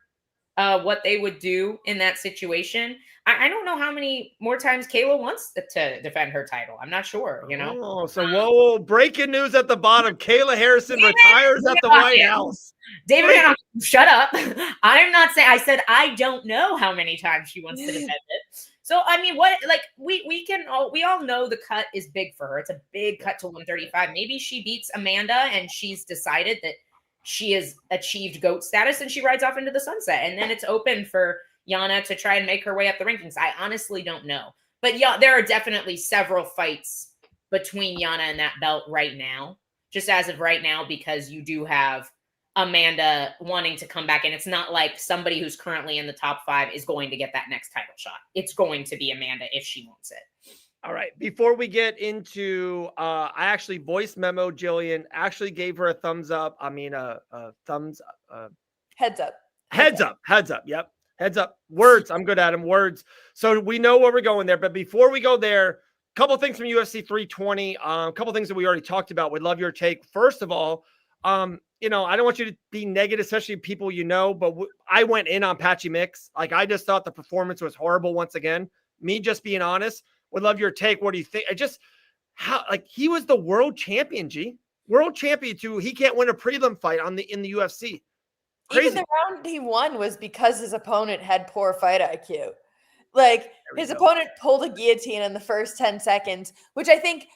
what they would do in that situation. I don't know how many more times Kayla wants to defend her title. I'm not sure, Oh, so whoa, breaking news at the bottom. Kayla Harrison retires at the White House. David, shut up. I'm not saying, I said I don't know how many times she wants to defend it. So, I mean, we all know the cut is big for her. It's a big cut to 135. Maybe she beats Amanda and she's decided that she has achieved GOAT status and she rides off into the sunset. And then it's open for Yana to try and make her way up the rankings. I honestly don't know. But yeah, there are definitely several fights between Yana and that belt right now, just as of right now, because you do have Amanda wanting to come back. And it's not like somebody who's currently in the top 5 is going to get that next title shot. It's going to be Amanda if she wants it. All right. Before we get into, I actually voice memo Jillian, actually gave her a thumbs up. I mean, thumbs heads up. Heads up. Yep. Heads up. Words. I'm good at them. Words. So we know where we're going there. But before we go there, a couple things from UFC 320, a couple things that we already talked about. Would love your take. First of all, I don't want you to be negative, especially people but I went in on Patchy Mix. Like, I just thought the performance was horrible once again. Me just being honest. Would love your take. What do you think? He was the world champion, G. World champion too. He can't win a prelim fight in the UFC. Crazy. Even the round he won was because his opponent had poor fight IQ. Like, his opponent pulled a guillotine in the first 10 seconds, which I think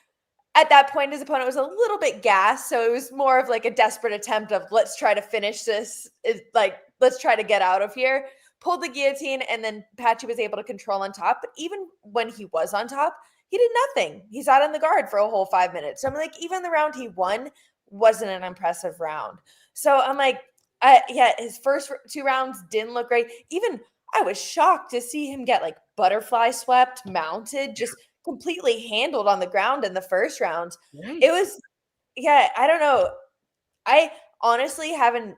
at that point his opponent was a little bit gassed. So it was more of like a desperate attempt of let's try to finish this. Let's try to get out of here. Pulled the guillotine, and then Patchy was able to control on top. But even when he was on top, he did nothing. He sat on the guard for a whole 5 minutes. So I'm like, even the round he won wasn't an impressive round. So I'm like, his first 2 rounds didn't look great. Even I was shocked to see him get like butterfly swept, mounted, just completely handled on the ground in the first round. Nice. It was, I don't know. I honestly haven't,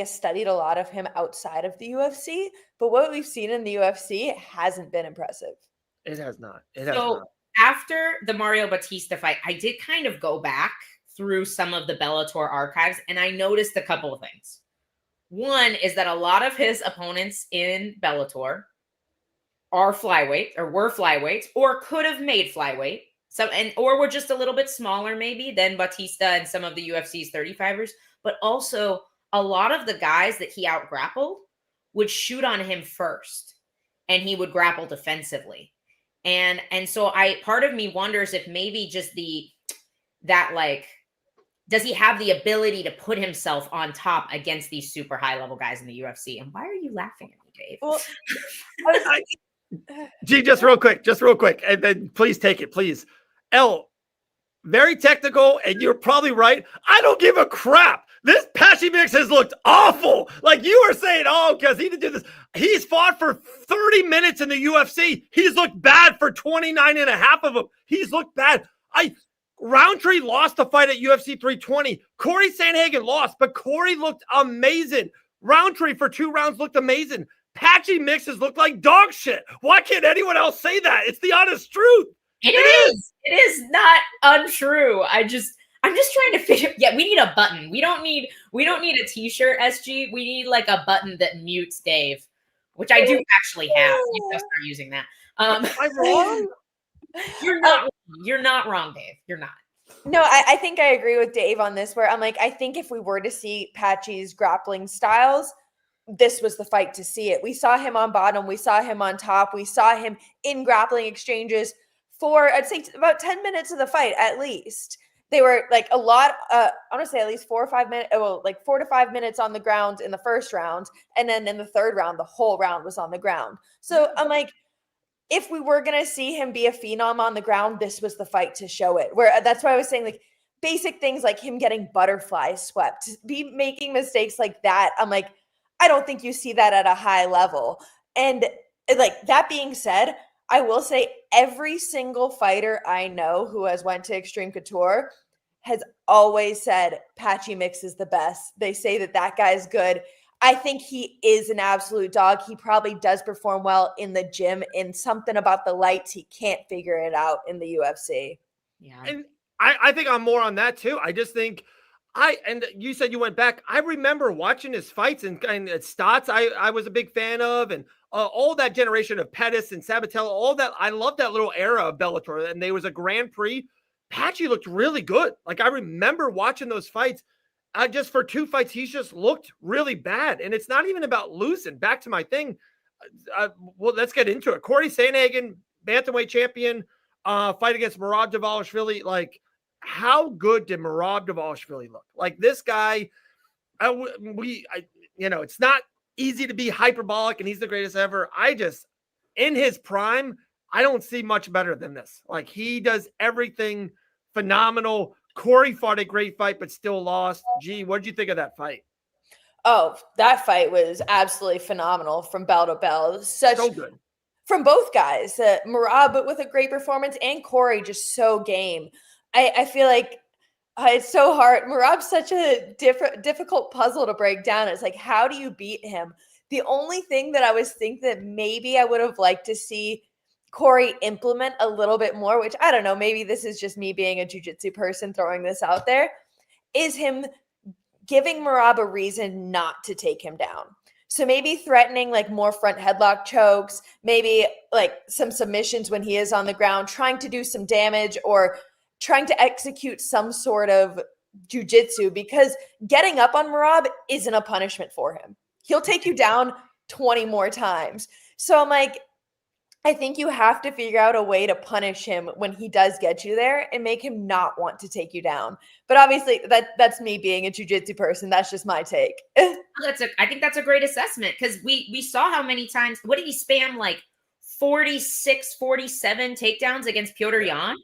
studied a lot of him outside of the UFC, but what we've seen in the UFC hasn't been impressive. It has not. After the Mario Batista fight, I did kind of go back through some of the Bellator archives, and I noticed a couple of things. One is that a lot of his opponents in Bellator are flyweight, or were flyweights, or could have made flyweight. Or were just a little bit smaller maybe than Batista and some of the UFC's 35ers, but also a lot of the guys that he out-grappled would shoot on him first, and he would grapple defensively. And so part of me wonders if maybe just that like, does he have the ability to put himself on top against these super high level guys in the UFC? And why are you laughing at me, Dave? Well, G, just real quick, and then please take it, please. L, very technical, and you're probably right. I don't give a crap. This Patchy Mix has looked awful. Like you were saying, oh, because he didn't do this. He's fought for 30 minutes in the UFC. He's looked bad for 29 and a half of them. He's looked bad. Roundtree lost the fight at UFC 320. Corey Sandhagen lost, but Corey looked amazing. Roundtree for 2 rounds looked amazing. Patchy Mixes looked like dog shit. Why can't anyone else say that? It's the honest truth. It is. It is not untrue. I'm just trying to figure. Yeah, we need a button. We don't need a t-shirt, SG. We need like a button that mutes Dave, which I do actually have. You have to start using that. Am I wrong? You're not wrong. You're not wrong, Dave. You're not. No, I think I agree with Dave on this, where I'm like, I think if we were to see Patchy's grappling styles, this was the fight to see it. We saw him on bottom. We saw him on top. We saw him in grappling exchanges for, I'd say, about 10 minutes of the fight at least. They were like a lot, I want to say at least 4 or 5 minutes, well, like 4 to 5 minutes on the ground in the first round. And then in the third round, the whole round was on the ground. So I'm like, if we were going to see him be a phenom on the ground, this was the fight to show it. Where that's why I was saying, like, basic things like him getting butterflies swept, be making mistakes like that. I'm like, I don't think you see that at a high level. And like that being said, I will say every single fighter I know who has went to Extreme Couture has always said Patchy Mix is the best. They say that guy's good. I think he is an absolute dog. He probably does perform well in the gym, and something about the lights, he can't figure it out in the UFC. Yeah. And I think I'm more on that too. I just think and you said you went back. I remember watching his fights and Stotts I was a big fan of, and all that generation of Pettis and Sabatella, all that. I love that little era of Bellator, and there was a Grand Prix. Patchy looked really good. Like I remember watching those fights. Just for 2 fights, he's just looked really bad. And it's not even about losing. Back to my thing. Well, let's get into it. Corey Sandhagen, bantamweight champion, fight against Merab Dvalishvili. Like, how good did Merab Dvalishvili look? Like this guy, it's not easy to be hyperbolic and he's the greatest ever. In his prime, I don't see much better than this. Like he does everything phenomenal. Corey fought a great fight, but still lost. Gee, what did you think of that fight? Oh, that fight was absolutely phenomenal from bell to bell. So good. From both guys. Merab, but with a great performance, and Corey just so game. I feel like it's so hard. Merab's such a difficult puzzle to break down. It's like, how do you beat him? The only thing that I was thinking that maybe I would have liked to see Corey implement a little bit more, which I don't know, maybe this is just me being a jiu-jitsu person throwing this out there, is him giving Merab a reason not to take him down. So maybe threatening like more front headlock chokes, maybe like some submissions when he is on the ground, trying to do some damage or trying to execute some sort of jiu-jitsu, because getting up on Merab isn't a punishment for him. He'll take you down 20 more times. So I'm like, I think you have to figure out a way to punish him when he does get you there and make him not want to take you down. But obviously that's me being a jiu-jitsu person. That's just my take. I think that's a great assessment, because we saw how many times, what did he spam, like 46, 47 takedowns against Petr Yan?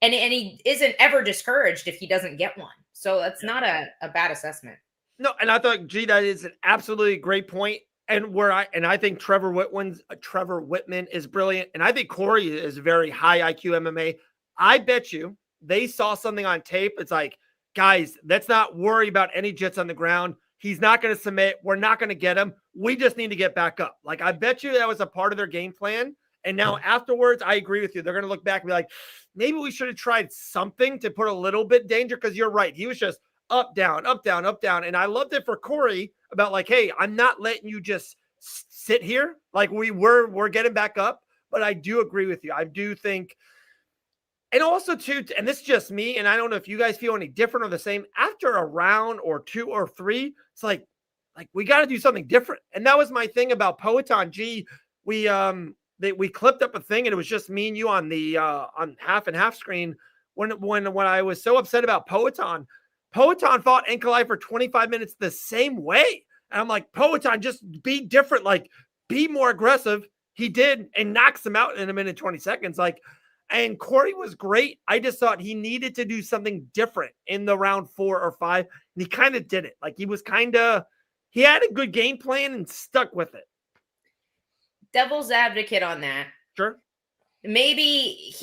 And he isn't ever discouraged if he doesn't get one. So that's not a bad assessment. No, and I thought, gee, that is an absolutely great point. And I think Trevor Whitman is brilliant. And I think Corey is very high IQ MMA. I bet you they saw something on tape. It's like, guys, let's not worry about any jits on the ground. He's not going to submit. We're not going to get him. We just need to get back up. Like, I bet you that was a part of their game plan. And now afterwards, I agree with you. They're going to look back and be like, maybe we should have tried something to put a little bit danger, because you're right. He was just up, down, up, down, up, down. And I loved it for Corey about like, hey, I'm not letting you just sit here. Like we're getting back up. But I do agree with you. I do think, and also too, and this is just me, and I don't know if you guys feel any different or the same, after a round or 2 or 3, it's like we got to do something different. And that was my thing about Poetan G. We clipped up a thing, and it was just me and you on the on half and half screen when I was so upset about Poetan fought Ankalaev for 25 minutes the same way. And I'm like, Poetan, just be different. Like, be more aggressive. He did and knocks him out in a minute 20 seconds. Like, and Corey was great. I just thought he needed to do something different in the round 4 or 5. And he kind of did it. Like, he had a good game plan and stuck with it. Devil's advocate on that. Sure. Maybe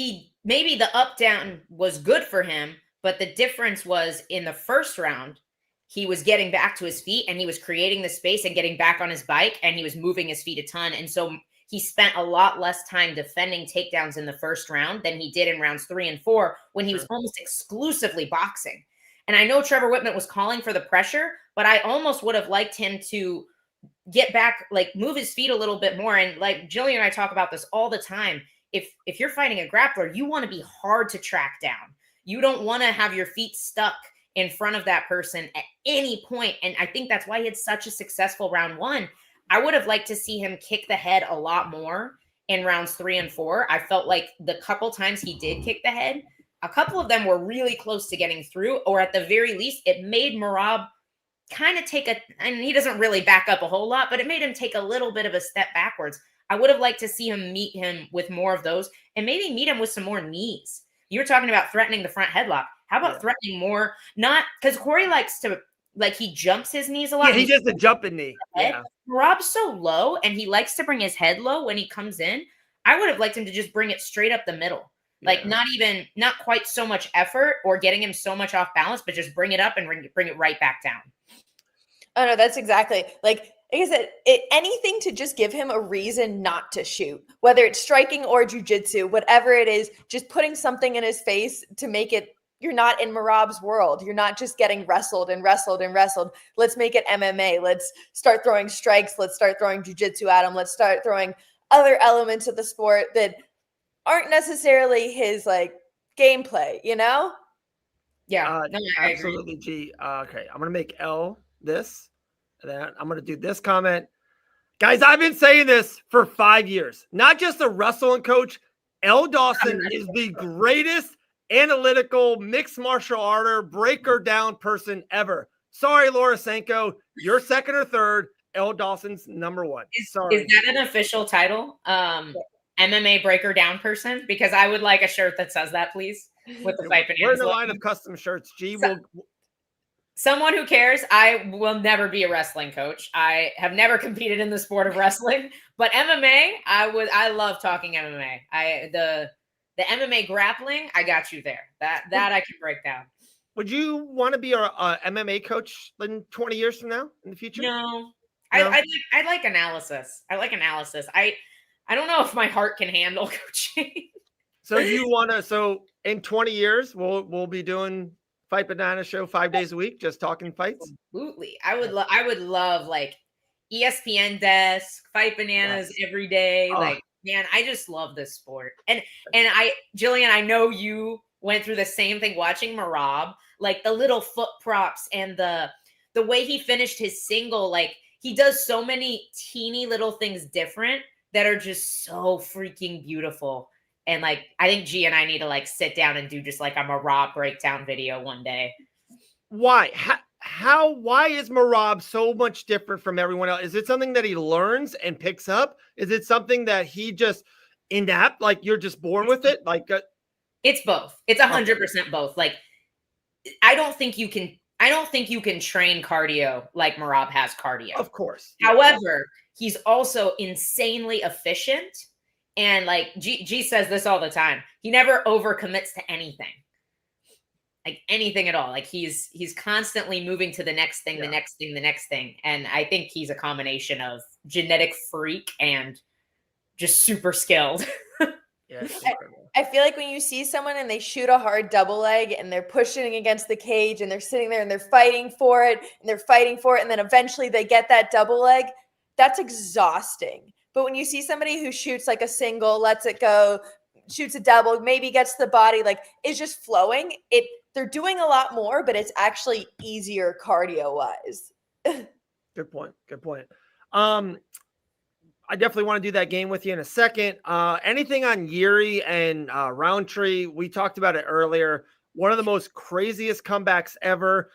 the up down was good for him, but the difference was in the first round, he was getting back to his feet and he was creating the space and getting back on his bike and he was moving his feet a ton. And so he spent a lot less time defending takedowns in the first round than he did in rounds 3 and 4 when he was almost exclusively boxing. And I know Trevor Whitman was calling for the pressure, but I almost would have liked him to get back, like move his feet a little bit more. And like Gillian and I talk about this all the time. If you're fighting a grappler, you want to be hard to track down. You don't want to have your feet stuck in front of that person at any point. And I think that's why he had such a successful round 1. I would have liked to see him kick the head a lot more in rounds 3 and 4. I felt like the couple times he did kick the head, a couple of them were really close to getting through, or at the very least, it made Merab kind of and he doesn't really back up a whole lot, but it made him take a little bit of a step backwards. I would have liked to see him meet him with more of those and maybe meet him with some more knees. You were talking about threatening the front headlock. How about threatening more? Not because Corey likes to, like, he jumps his knees a lot. Yeah, he does the jumping knee. Yeah. Merab's so low and he likes to bring his head low when he comes in. I would have liked him to just bring it straight up the middle. Like not quite so much effort or getting him so much off balance, but just bring it up and bring it right back down. Oh no, that's exactly like I said, anything to just give him a reason not to shoot, whether it's striking or jiu-jitsu, whatever it is, just putting something in his face to make it, you're not in Merab's world. You're not just getting wrestled and wrestled and wrestled. Let's make it MMA. Let's start throwing strikes. Let's start throwing jiu-jitsu at him. Let's start throwing other elements of the sport that aren't necessarily his like gameplay, you know? Yeah, absolutely. G. Okay, I'm gonna make L this, and then I'm gonna do this comment, guys. I've been saying this for 5 years. Not just a wrestling coach. L. Dawson is the greatest analytical mixed martial arter breaker down person ever. Sorry, Laura Sanko, you're second or third. L. Dawson's number 1. Sorry. Is that an official title? MMA breaker down person? Because I would like a shirt that says that, please. With the Fight Bananas. We're in the line of custom shirts. G will. Someone who cares. I will never be a wrestling coach. I have never competed in the sport of wrestling, but MMA, I love talking MMA. The MMA grappling, I got you there. That I can break down. Would you want to be a MMA coach in 20 years from now in the future? No. I like analysis. I like analysis. I don't know if my heart can handle coaching. So you want to? So in 20 years, we'll be doing Fight Banana Show 5 days a week, just talking fights. Absolutely, I would love like ESPN desk, Fight Bananas every day. Oh. Like, man, I just love this sport. And Gillian, I know you went through the same thing watching Merab, like the little foot props and the way he finished his single. Like he does so many teeny little things different that are just so freaking beautiful. And like, I think G and I need to like sit down and do just like a Merab breakdown video one day. Why? Why is Merab so much different from everyone else? Is it something that he learns and picks up? Is it something that he just inapt, like you're just born with it? Like it's both. It's 100% both. Like, I don't think you can train cardio like Merab has cardio. Of course. However, he's also insanely efficient. And like G says this all the time. He never overcommits to anything. Like anything at all. Like he's constantly moving to the next thing, the next thing, the next thing. And I think he's a combination of genetic freak and just super skilled. Yeah, I feel like when you see someone and they shoot a hard double leg and they're pushing against the cage and they're sitting there and they're fighting for it and then eventually they get that double leg, that's exhausting. But when you see somebody who shoots like a single, lets it go, shoots a double, maybe gets the body, like is just flowing, they're doing a lot more, but it's actually easier cardio wise. Good point. I definitely want to do that game with you in a second. Anything on Yuri and Roundtree? We talked about it earlier. One of the most craziest comebacks ever.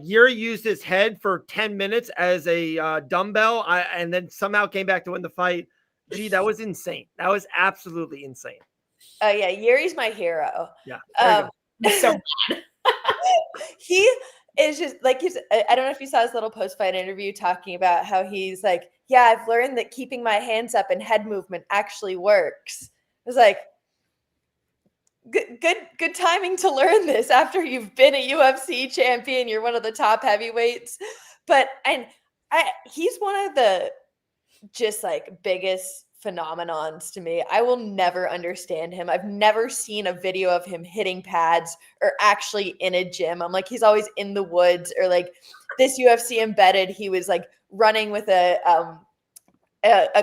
Yuri used his head for 10 minutes as a dumbbell and then somehow came back to win the fight. Gee, that was insane. That was absolutely insane. Oh, yeah. Yuri's my hero. Yeah. So bad. He is just like, I don't know if you saw his little post-fight interview talking about how he's like, yeah, I've learned that keeping my hands up and head movement actually works. It was like, good timing to learn this after you've been a UFC champion. You're one of the top heavyweights. But he's one of the just like biggest phenomenons to me. I will never understand him. I've never seen a video of him hitting pads or actually in a gym. I'm like, he's always in the woods, or like this UFC embedded, he was like running with a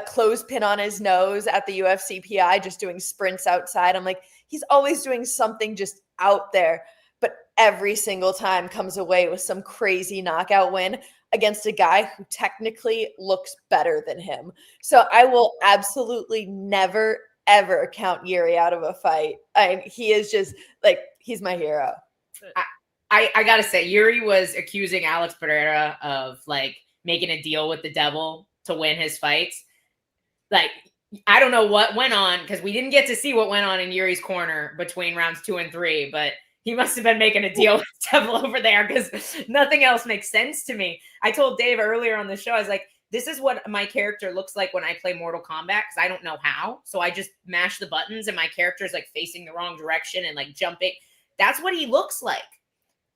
clothespin on his nose at the UFC PI, just doing sprints outside. I'm like, he's always doing something just out there, but every single time comes away with some crazy knockout win against a guy who technically looks better than him. So I will absolutely never, ever count Yuri out of a fight. He is just like, he's my hero. I gotta say, Yuri was accusing Alex Pereira of like making a deal with the devil to win his fights. Like, I don't know what went on, because we didn't get to see what went on in Yuri's corner between rounds 2 and 3, but he must have been making a deal with the devil over there, because nothing else makes sense to me. I told Dave earlier on the show, I was like, this is what my character looks like when I play Mortal Kombat, because I don't know how. So I just mash the buttons and my character is like facing the wrong direction and like jumping. That's what he looks like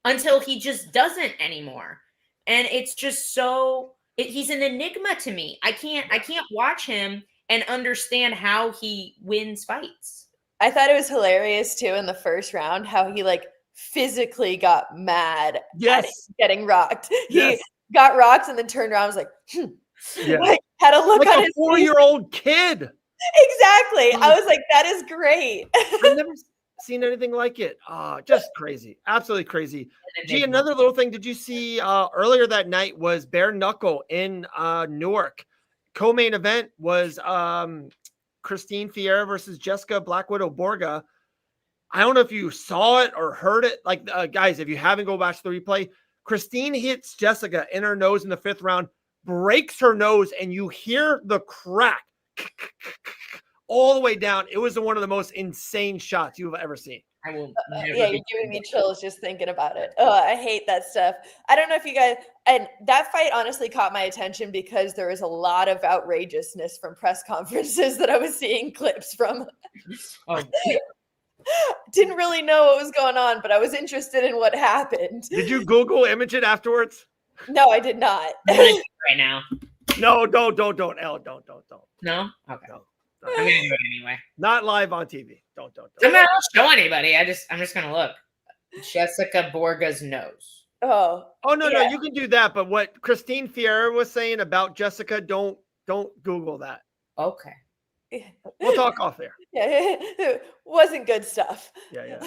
until he just doesn't anymore. And it's just so, he's an enigma to me. I can't watch him and understand how he wins fights. I thought it was hilarious too in the first round how he like physically got mad at getting rocked. He got rocked and then turned around and was like, like had a look like on a his 4-year-old kid. Exactly. I was like, that is great. I've never seen anything like it. Just crazy. Absolutely crazy. Gee, another little thing. Did you see earlier that night was bare knuckle in Newark? Co-main event was Christine Fierro versus Jessica Black Widow Borga. I don't know if you saw it or heard it. Like, guys, if you haven't, go watch the replay. Christine hits Jessica in her nose in the 5th round, breaks her nose, and you hear the crack all the way down. It was one of the most insane shots you've ever seen. I will. Yeah, you're giving me chills just thinking about it. Oh, I hate that stuff. I don't know if you guys, and that fight honestly caught my attention because there was a lot of outrageousness from press conferences that I was seeing clips from. Oh. Didn't really know what was going on, but I was interested in what happened. Did you Google image it afterwards? No, I did not. Right now. No, don't. Elle, don't. No? Okay. No. I'm gonna do it anyway. Not live on TV. Don't. I'm not gonna show anybody. I'm just gonna look. Jessica Borga's nose. No, you can do that. But what Christine Fierro was saying about Jessica, don't Google that. Okay. We'll talk off there. Yeah, it wasn't good stuff. Yeah.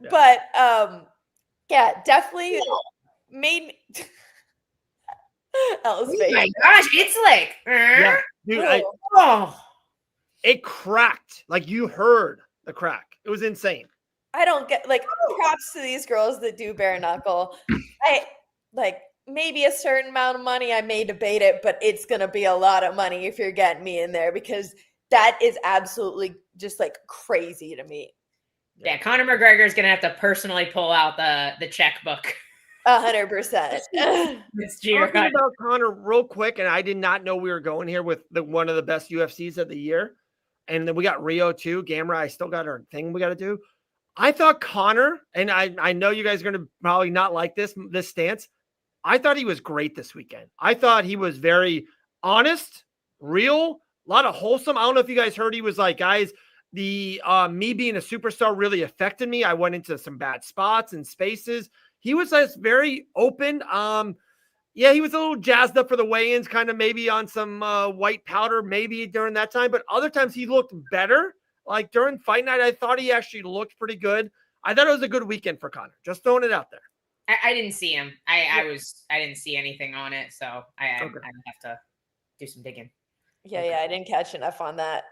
But definitely made me. Oh my gosh, it's like, yeah, dude, it cracked. Like, you heard the crack. It was insane. I don't get, like, props to these girls that do bare knuckle. I like, maybe a certain amount of money, I may debate it, but it's gonna be a lot of money if you're getting me in there, because that is absolutely just like crazy to me. Yeah, Conor McGregor is gonna have to personally pull out the checkbook. 100%. Talking about Conor real quick, and I did not know we were going here with one of the best UFCs of the year. And then we got Rio too. Gamera, I still got our thing we got to do. I thought Conor, and I know you guys are going to probably not like this stance. I thought he was great this weekend. I thought he was very honest, real, a lot of wholesome. I don't know if you guys heard, he was like, guys, the me being a superstar really affected me. I went into some bad spots and spaces. He was just very open. Yeah, he was a little jazzed up for the weigh-ins, kind of maybe on some white powder, maybe during that time. But other times he looked better. Like during fight night, I thought he actually looked pretty good. I thought it was a good weekend for Conor. Just throwing it out there. I didn't see him. I didn't see anything on it, so I have to do some digging. Yeah, I didn't catch enough on that.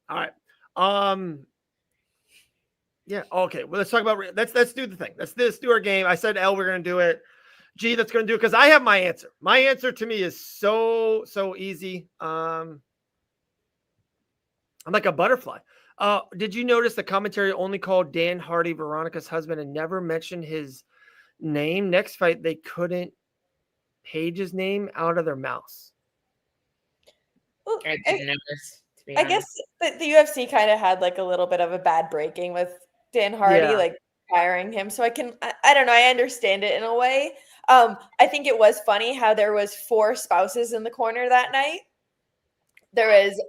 All right. Yeah. Okay. Well, let's talk about. Let's do the thing. Let's do our game. I said L, we're gonna do it. G, that's gonna do it because I have my answer. My answer to me is so easy. I'm like a butterfly. Did you notice the commentary only called Dan Hardy Veronica's husband and never mentioned his name? Next fight, they couldn't Paige's name out of their mouths. Well, I didn't notice. I guess the UFC kind of had like a little bit of a bad breaking with Dan Hardy, like firing him. So I don't know. I understand it in a way. I think it was funny how there was 4 spouses in the corner that night. There was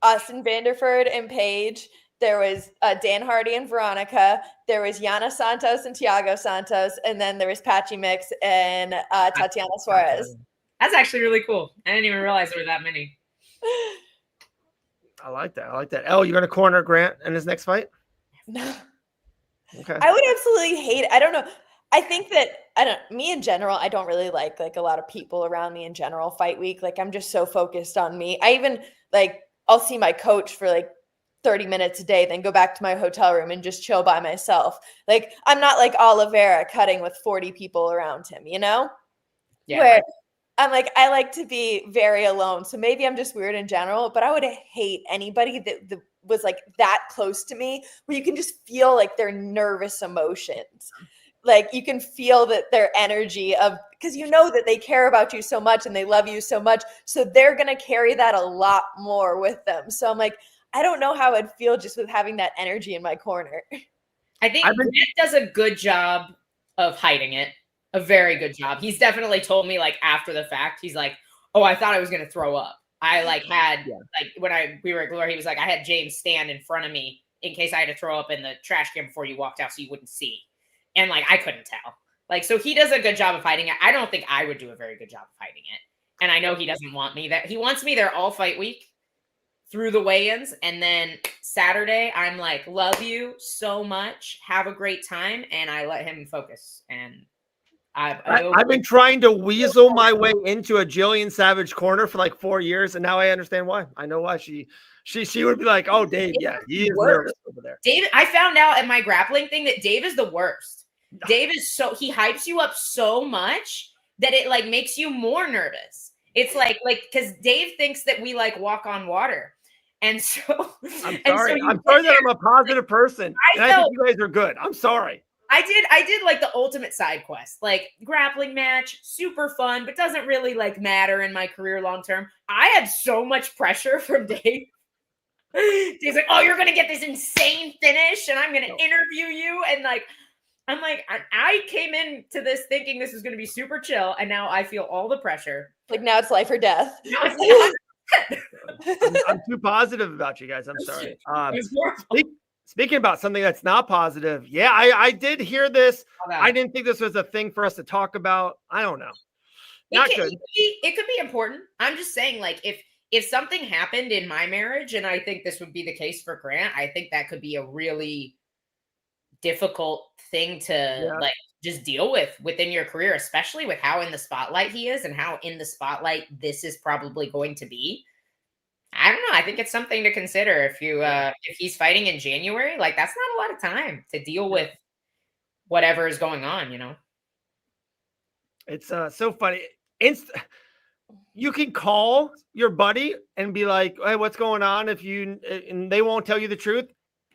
Austin Vanderford and Paige. There was Dan Hardy and Veronica. There was Yana Santos and Thiago Santos. And then there was Patchy Mix and Tatiana Suarez. That's actually really cool. I didn't even realize there were that many. I like that. Elle, you going to corner Grant in his next fight? No. Okay. I would absolutely hate it. I don't know. I think that me in general, I don't really like a lot of people around me in general fight week. Like I'm just so focused on me. I even I'll see my coach for 30 minutes a day, then go back to my hotel room and just chill by myself. Like I'm not like Oliveira cutting with 40 people around him, you know? Yeah. Where I'm like, I like to be very alone. So maybe I'm just weird in general, but I would hate anybody that was like that close to me where you can just feel like their nervous emotions. Like you can feel that their energy because you know that they care about you so much and they love you so much. So they're going to carry that a lot more with them. So I'm like, I don't know how I'd feel just with having that energy in my corner. I think Grant does a good job of hiding it. A very good job. He's definitely told me after the fact, he's like, oh, I thought I was going to throw up. I had when we were at Glory, he was like, I had James stand in front of me in case I had to throw up in the trash can before you walked out so you wouldn't see. And I couldn't tell. So he does a good job of hiding it. I don't think I would do a very good job of hiding it. And I know he doesn't want me there. He wants me there all fight week through the weigh-ins. And then Saturday, I'm like, love you so much. Have a great time. And I let him focus. And I've been trying to weasel my way into a Gillian Savage corner for 4 years. And now I understand why. I know why she would be like, oh, Dave, yeah, he is nervous over there. Dave, I found out at my grappling thing that Dave is the worst. Dave is he hypes you up so much that it makes you more nervous. It's because Dave thinks that we walk on water. And so I'm sorry. I'm sorry that I'm a positive person. I think you guys are good. I'm sorry. I did the ultimate side quest, grappling match, super fun, but doesn't really matter in my career long term. I had so much pressure from Dave. He's like, oh, you're going to get this insane finish and I'm going to interview you. And I'm like, I came into this thinking this was going to be super chill. And now I feel all the pressure. Now it's life or death. I'm too positive about you guys. I'm sorry. Speaking about something that's not positive. Yeah, I did hear this. I didn't think this was a thing for us to talk about. I don't know. It could be important. I'm just saying, if something happened in my marriage, and I think this would be the case for Grant, I think that could be a really difficult thing to just deal with within your career, especially with how in the spotlight he is and how in the spotlight this is probably going to be. I don't know. I think it's something to consider if he's fighting in January, that's not a lot of time to deal with whatever is going on, you know? It's so funny. You can call your buddy and be like, hey, what's going on? And they won't tell you the truth.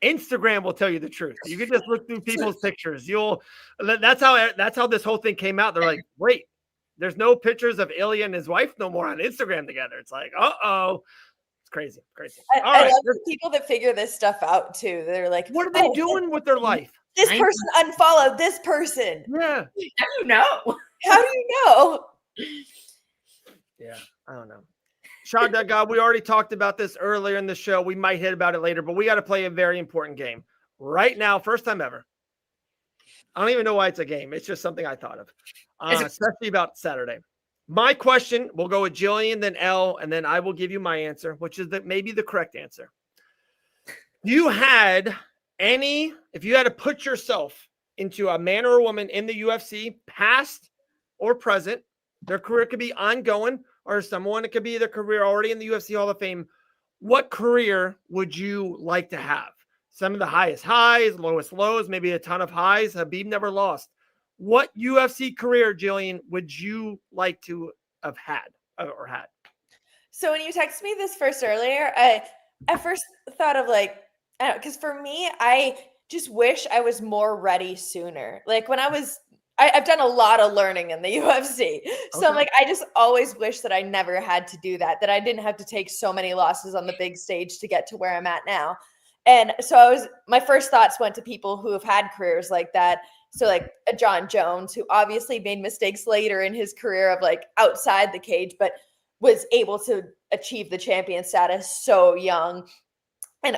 Instagram will tell you the truth. You can just look through people's pictures. That's how this whole thing came out. They're like, wait, there's no pictures of Ilya and his wife no more on Instagram together. It's like, uh-oh. It's crazy. I love the people that figure this stuff out too. They're like, what are they doing with their life? This person unfollowed this person. Yeah. How do you know? How do you know? Yeah, I don't know. Shot that guy. We already talked about this earlier in the show. We might hit about it later, but we got to play a very important game right now. First time ever. I don't even know why it's a game. It's just something I thought of, especially about Saturday. My question, we'll go with Gillian, then Elle, and then I will give you my answer, which is maybe the correct answer. If you had to put yourself into a man or a woman in the UFC, past or present, their career could be ongoing or someone, it could be their career already in the UFC Hall of Fame, what career would you like to have? Some of the highest highs, lowest lows, maybe a ton of highs. Habib never lost. What UFC career, Gillian, would you like to have had or had? So when you texted me this first earlier, I at first thought of like, I don't know, because for me, I just wish I was more ready sooner. Like when I've done a lot of learning in the UFC. So I'm like, I just always wish that I never had to do that I didn't have to take so many losses on the big stage to get to where I'm at now. And so my first thoughts went to people who have had careers like that. So like a John Jones, who obviously made mistakes later in his career of like outside the cage, but was able to achieve the champion status so young. And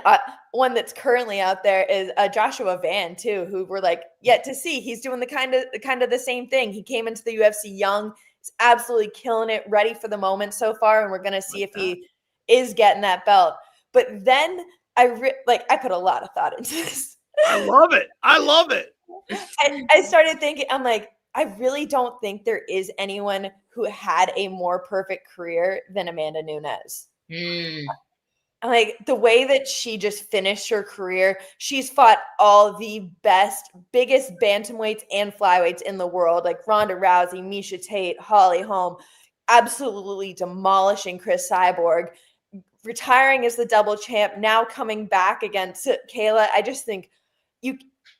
one that's currently out there is Joshua Van too, who we're like yet to see. He's doing the kind of the same thing. He came into the UFC young, he's absolutely killing it, ready for the moment so far, and we're gonna see if he is getting that belt. But then I put a lot of thought into this. I love it. I love it. I started thinking, I'm like, I really don't think there is anyone who had a more perfect career than Amanda Nunes. Like the way that she just finished her career, she's fought all the biggest bantamweights and flyweights in the world, like Ronda Rousey, Miesha Tate, Holly Holm, absolutely demolishing Chris Cyborg, retiring as the double champ, now coming back against Kayla. I just think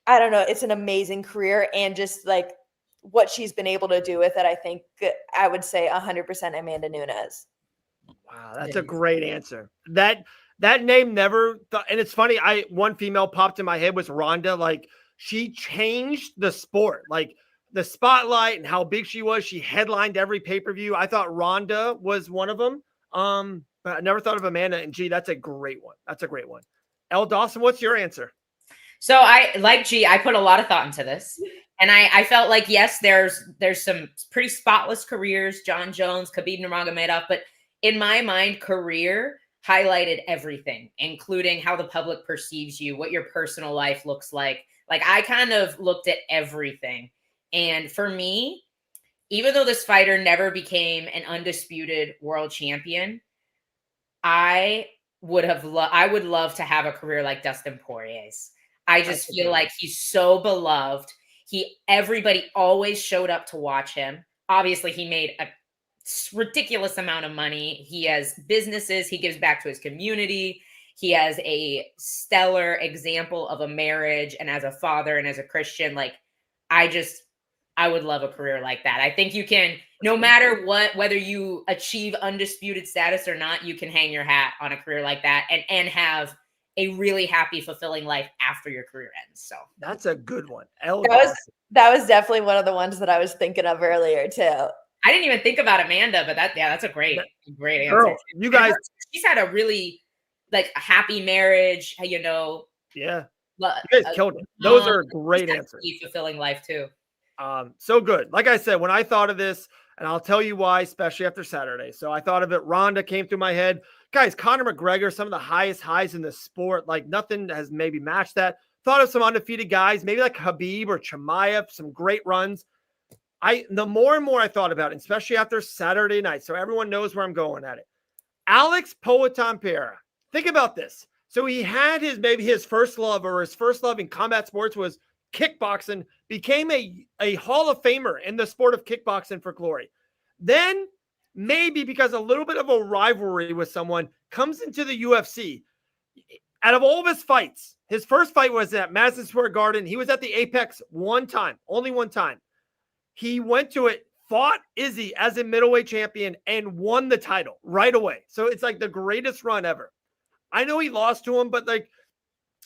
I don't know, it's an amazing career, and just like what she's been able to do with it, I think I would say 100% Amanda Nunes. Wow, that's a great answer. That name never and it's funny, one female popped in my head was Ronda. Like she changed the sport, like the spotlight and how big she was. She headlined every pay-per-view. I thought Ronda was one of them. But I never thought of Amanda, and G, that's a great one. That's a great one. L. Dawson, what's your answer? So I put a lot of thought into this, and I felt like, yes, there's some pretty spotless careers, John Jones, Khabib Nurmagomedov, but in my mind, career highlighted everything, including how the public perceives you, what your personal life looks like. Like I kind of looked at everything. And for me, even though this fighter never became an undisputed world champion, I would love to have a career like Dustin Poirier's. I just feel like he's so beloved. Everybody always showed up to watch him. Obviously, he made a ridiculous amount of money. He has businesses. He gives back to his community. He has a stellar example of a marriage, and as a father and as a Christian, like I would love a career like that. I think you can, no matter what, whether you achieve undisputed status or not, you can hang your hat on a career like that and have a really happy, fulfilling life after your career ends. So that's a good one. That was definitely one of the ones that I was thinking of earlier too. I didn't even think about Amanda, but that's a great answer. Girl, you guys, she's had a really a happy marriage, you know. Yeah. You guys killed it. Those are great answers. Fulfilling life too. So good. Like I said, when I thought of this, and I'll tell you why, especially after Saturday. So I thought of it. Ronda came through my head. Guys, Conor McGregor, some of the highest highs in the sport. Like nothing has maybe matched that. Thought of some undefeated guys, maybe like Khabib or Chimaev, some great runs. The more and more I thought about it, especially after Saturday night, so everyone knows where I'm going at it. Alex Poatan-Pereira. Think about this. So he had his first love in combat sports was kickboxing, became a Hall of Famer in the sport of kickboxing for glory. Then maybe because a little bit of a rivalry with someone comes into the UFC. Out of all of his fights, his first fight was at Madison Square Garden. He was at the Apex one time, only one time. He went to it, fought Izzy as a middleweight champion, and won the title right away. So it's like the greatest run ever. I know he lost to him, but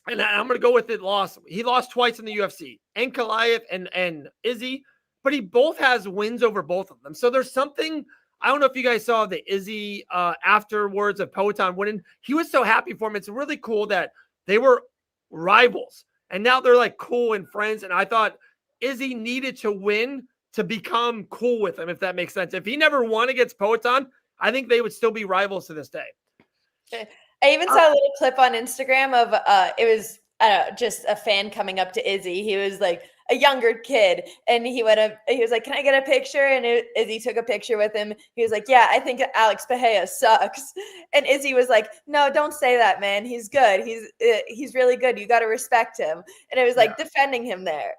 and I'm going to go with it, he lost twice in the UFC, Ankalaev and Izzy, but he both has wins over both of them. So there's something, I don't know if you guys saw the Izzy afterwards of Poatan winning. He was so happy for him. It's really cool that they were rivals, and now they're like cool and friends. And I thought Izzy needed to win to become cool with him, if that makes sense. If he never won against Poatan, I think they would still be rivals to this day. I even saw a little clip on Instagram of it was just a fan coming up to Izzy. He was like, a younger kid, and he was like, "Can I get a picture?" And Izzy took a picture with him. He was like, "Yeah, I think Alex Pereira sucks." And Izzy was like, "No, don't say that, man. He's good. He's really good. You got to respect him." And it was like defending him there.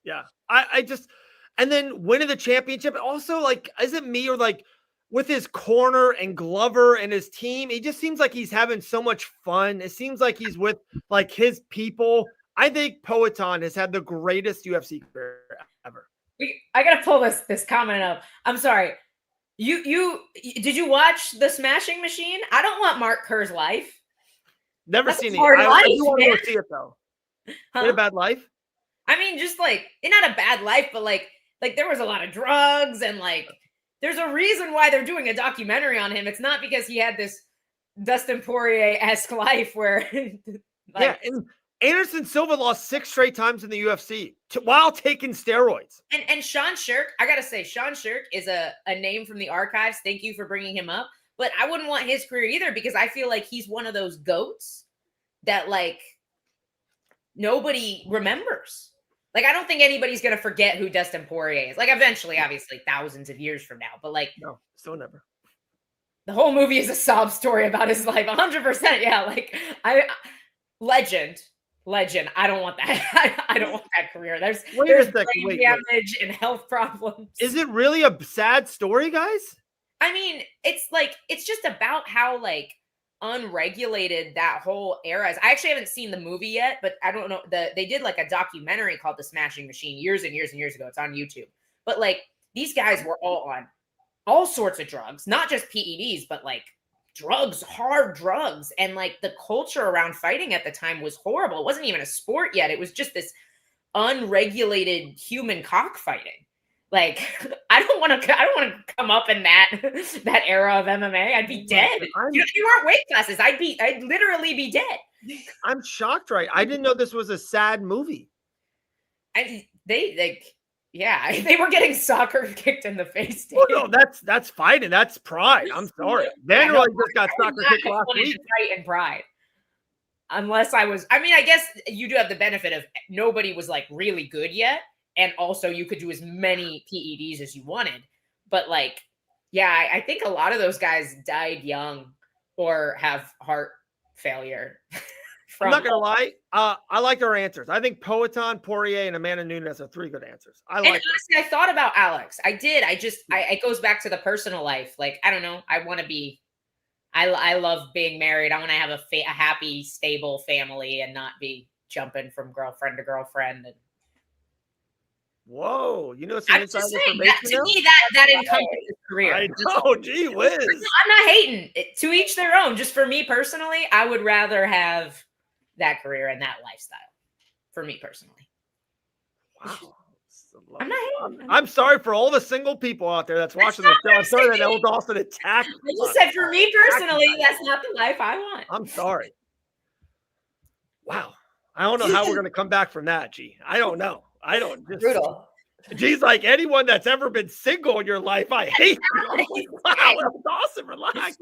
Yeah. I just, and then winning the championship. Also, like, is it me or like with his corner and Glover and his team, he just seems like he's having so much fun. It seems like he's with like his people. I think Poatan has had the greatest UFC career ever. I gotta pull this comment up. I'm sorry. You did you watch The Smashing Machine? I don't want Mark Kerr's life. Never seen it. I do want to go see it though. Huh? In a bad life. I mean, just like not a bad life, but like there was a lot of drugs and like there's a reason why they're doing a documentary on him. It's not because he had this Dustin Poirier-esque life where and Anderson Silva lost 6 straight times in the UFC while taking steroids. And Sean Shirk, I gotta say, Sean Shirk is a name from the archives. Thank you for bringing him up. But I wouldn't want his career either because I feel like he's one of those goats that like nobody remembers. Like, I don't think anybody's going to forget who Dustin Poirier is. Like, eventually, obviously, thousands of years from now. But, like, no, still never. The whole movie is a sob story about his life. 100%. Yeah. Like, legend. I don't want that. I don't want that career. There's brain damage and health problems. Is it really a sad story, guys? I mean, it's just about how, like, unregulated that whole era is. I actually haven't seen the movie yet, but I don't know. They did like a documentary called The Smashing Machine years and years and years ago. It's on YouTube. But like these guys were all on all sorts of drugs, not just PEDs, but like drugs, hard drugs. And like the culture around fighting at the time was horrible. It wasn't even a sport yet. It was just this unregulated human cockfighting. Like, I don't want to come up in that era of MMA. I'd be dead. You weren't weight classes. I'd literally be dead. I'm shocked, right? I didn't know this was a sad movie. They were getting soccer kicked in the face. Oh no, that's fighting. That's pride. I'm sorry. Daniel just got soccer kicked last week. Fight and pride. Unless I guess you do have the benefit of nobody was like really good yet. And also you could do as many PEDs as you wanted. But like, yeah, I think a lot of those guys died young or have heart failure. I'm not going to lie. I like our answers. I think Poatan, Poirier, and Amanda Nunes are 3 good answers. Honestly, I thought about Alex. I did. It goes back to the personal life. Like, I don't know. I want to be, I love being married. I want to have a happy, stable family and not be jumping from girlfriend to girlfriend. And whoa, you know some inside information to me, that encompasses his career. I know, gee whiz. I'm not hating. To each their own. Just for me personally, I would rather have that career and that lifestyle. For me personally. Wow. I'm not hating. I'm sorry for all the single people out there that's watching the show. I'm sorry that Elle Dawson attacked. I just said for me personally, that's not the life I want. I'm sorry. Wow. I don't know how we're going to come back from that, G. I don't know. Brutal. G's like anyone that's ever been single in your life, I hate you. Wow, Elle Dawson, relax.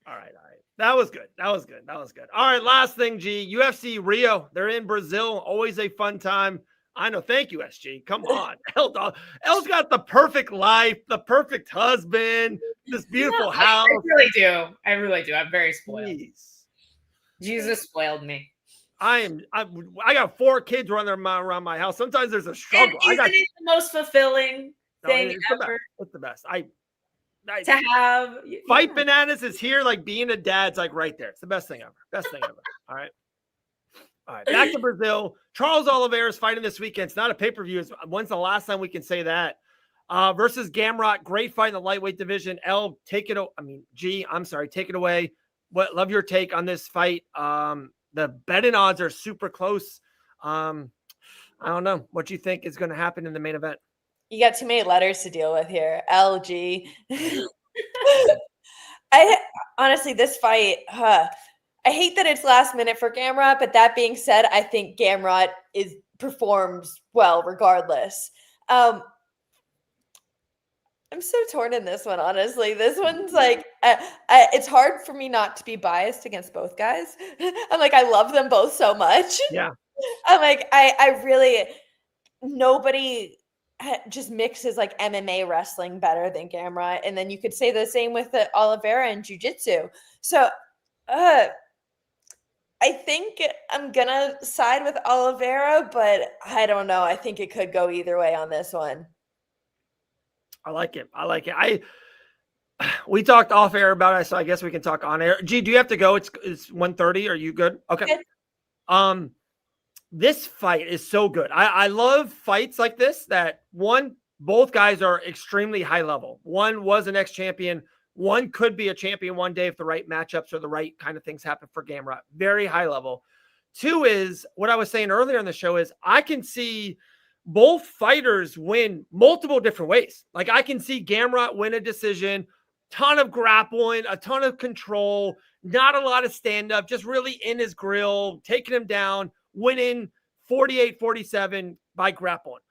All right. That was good. All right, last thing, G. UFC Rio. They're in Brazil. Always a fun time. I know. Thank you, SG. Come on. Elle's got the perfect life, the perfect husband, this beautiful house. I really do. I'm very spoiled. Jeez. Jesus spoiled me. I got 4 kids running around my house. Sometimes there's a struggle. Isn't it the most fulfilling thing ever? It's the best. To have Fight Bananas is here, like being a dad's like right there. It's the best thing ever. All right. Back to Brazil. Charles Oliveira is fighting this weekend. It's not a pay-per-view. When's the last time we can say that? Versus Gamrot. Great fight in the lightweight division. Elle, take it away. Love your take on this fight. The betting odds are super close. I don't know what you think is going to happen in the main event. You got too many letters to deal with here. LG. Honestly, this fight, I hate that it's last minute for Gamrot, but that being said, I think Gamrot performs well regardless. I'm so torn in this one, honestly. This one's like, it's hard for me not to be biased against both guys. I'm like, I love them both so much. Yeah. I'm like, I really, nobody just mixes like MMA wrestling better than Gamrot. And then you could say the same with the Oliveira and jiu-jitsu. So I think I'm gonna side with Oliveira, but I don't know. I think it could go either way on this one. I like it. We talked off air about it, so I guess we can talk on air. G, do you have to go? It's 1:30. Are you good? Okay. Good. This fight is so good. I love fights like this that both guys are extremely high level. One was an ex-champion. One could be a champion one day if the right matchups or the right kind of things happen for Gamrot. Very high level. Two is what I was saying earlier in the show is I can see both fighters win multiple different ways. Like I can see Gamrot win a decision, ton of grappling, a ton of control, not a lot of stand-up, just really in his grill, taking him down, winning 48-47 by grappling.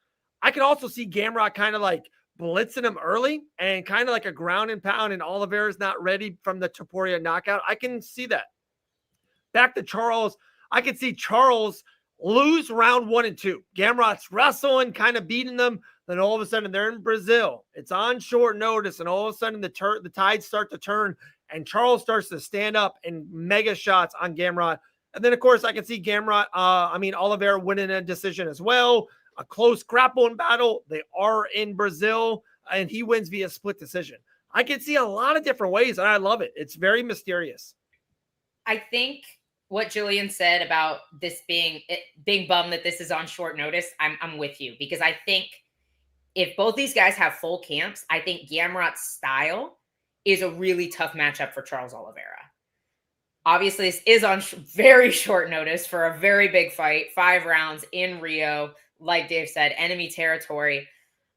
I can also see Gamrot kind of like blitzing him early and kind of like a ground and pound, and Oliveira's not ready from the Topuria knockout. I can see that. Back to Charles. I can see Charles lose round 1 and 2. Gamrot's wrestling, kind of beating them. Then all of a sudden they're in Brazil. It's on short notice. And all of a sudden the tides start to turn and Charles starts to stand up and mega shots on Gamrot. And then of course I can see Oliveira winning a decision as well. A close grappling battle. They are in Brazil and he wins via split decision. I can see a lot of different ways and I love it. It's very mysterious. I think what Gillian said about this being bummed that this is on short notice, I'm with you, because I think if both these guys have full camps, I think Gamrot's style is a really tough matchup for Charles Oliveira. Obviously, this is on very short notice for a very big fight, 5 rounds in Rio. Like Dave said, enemy territory.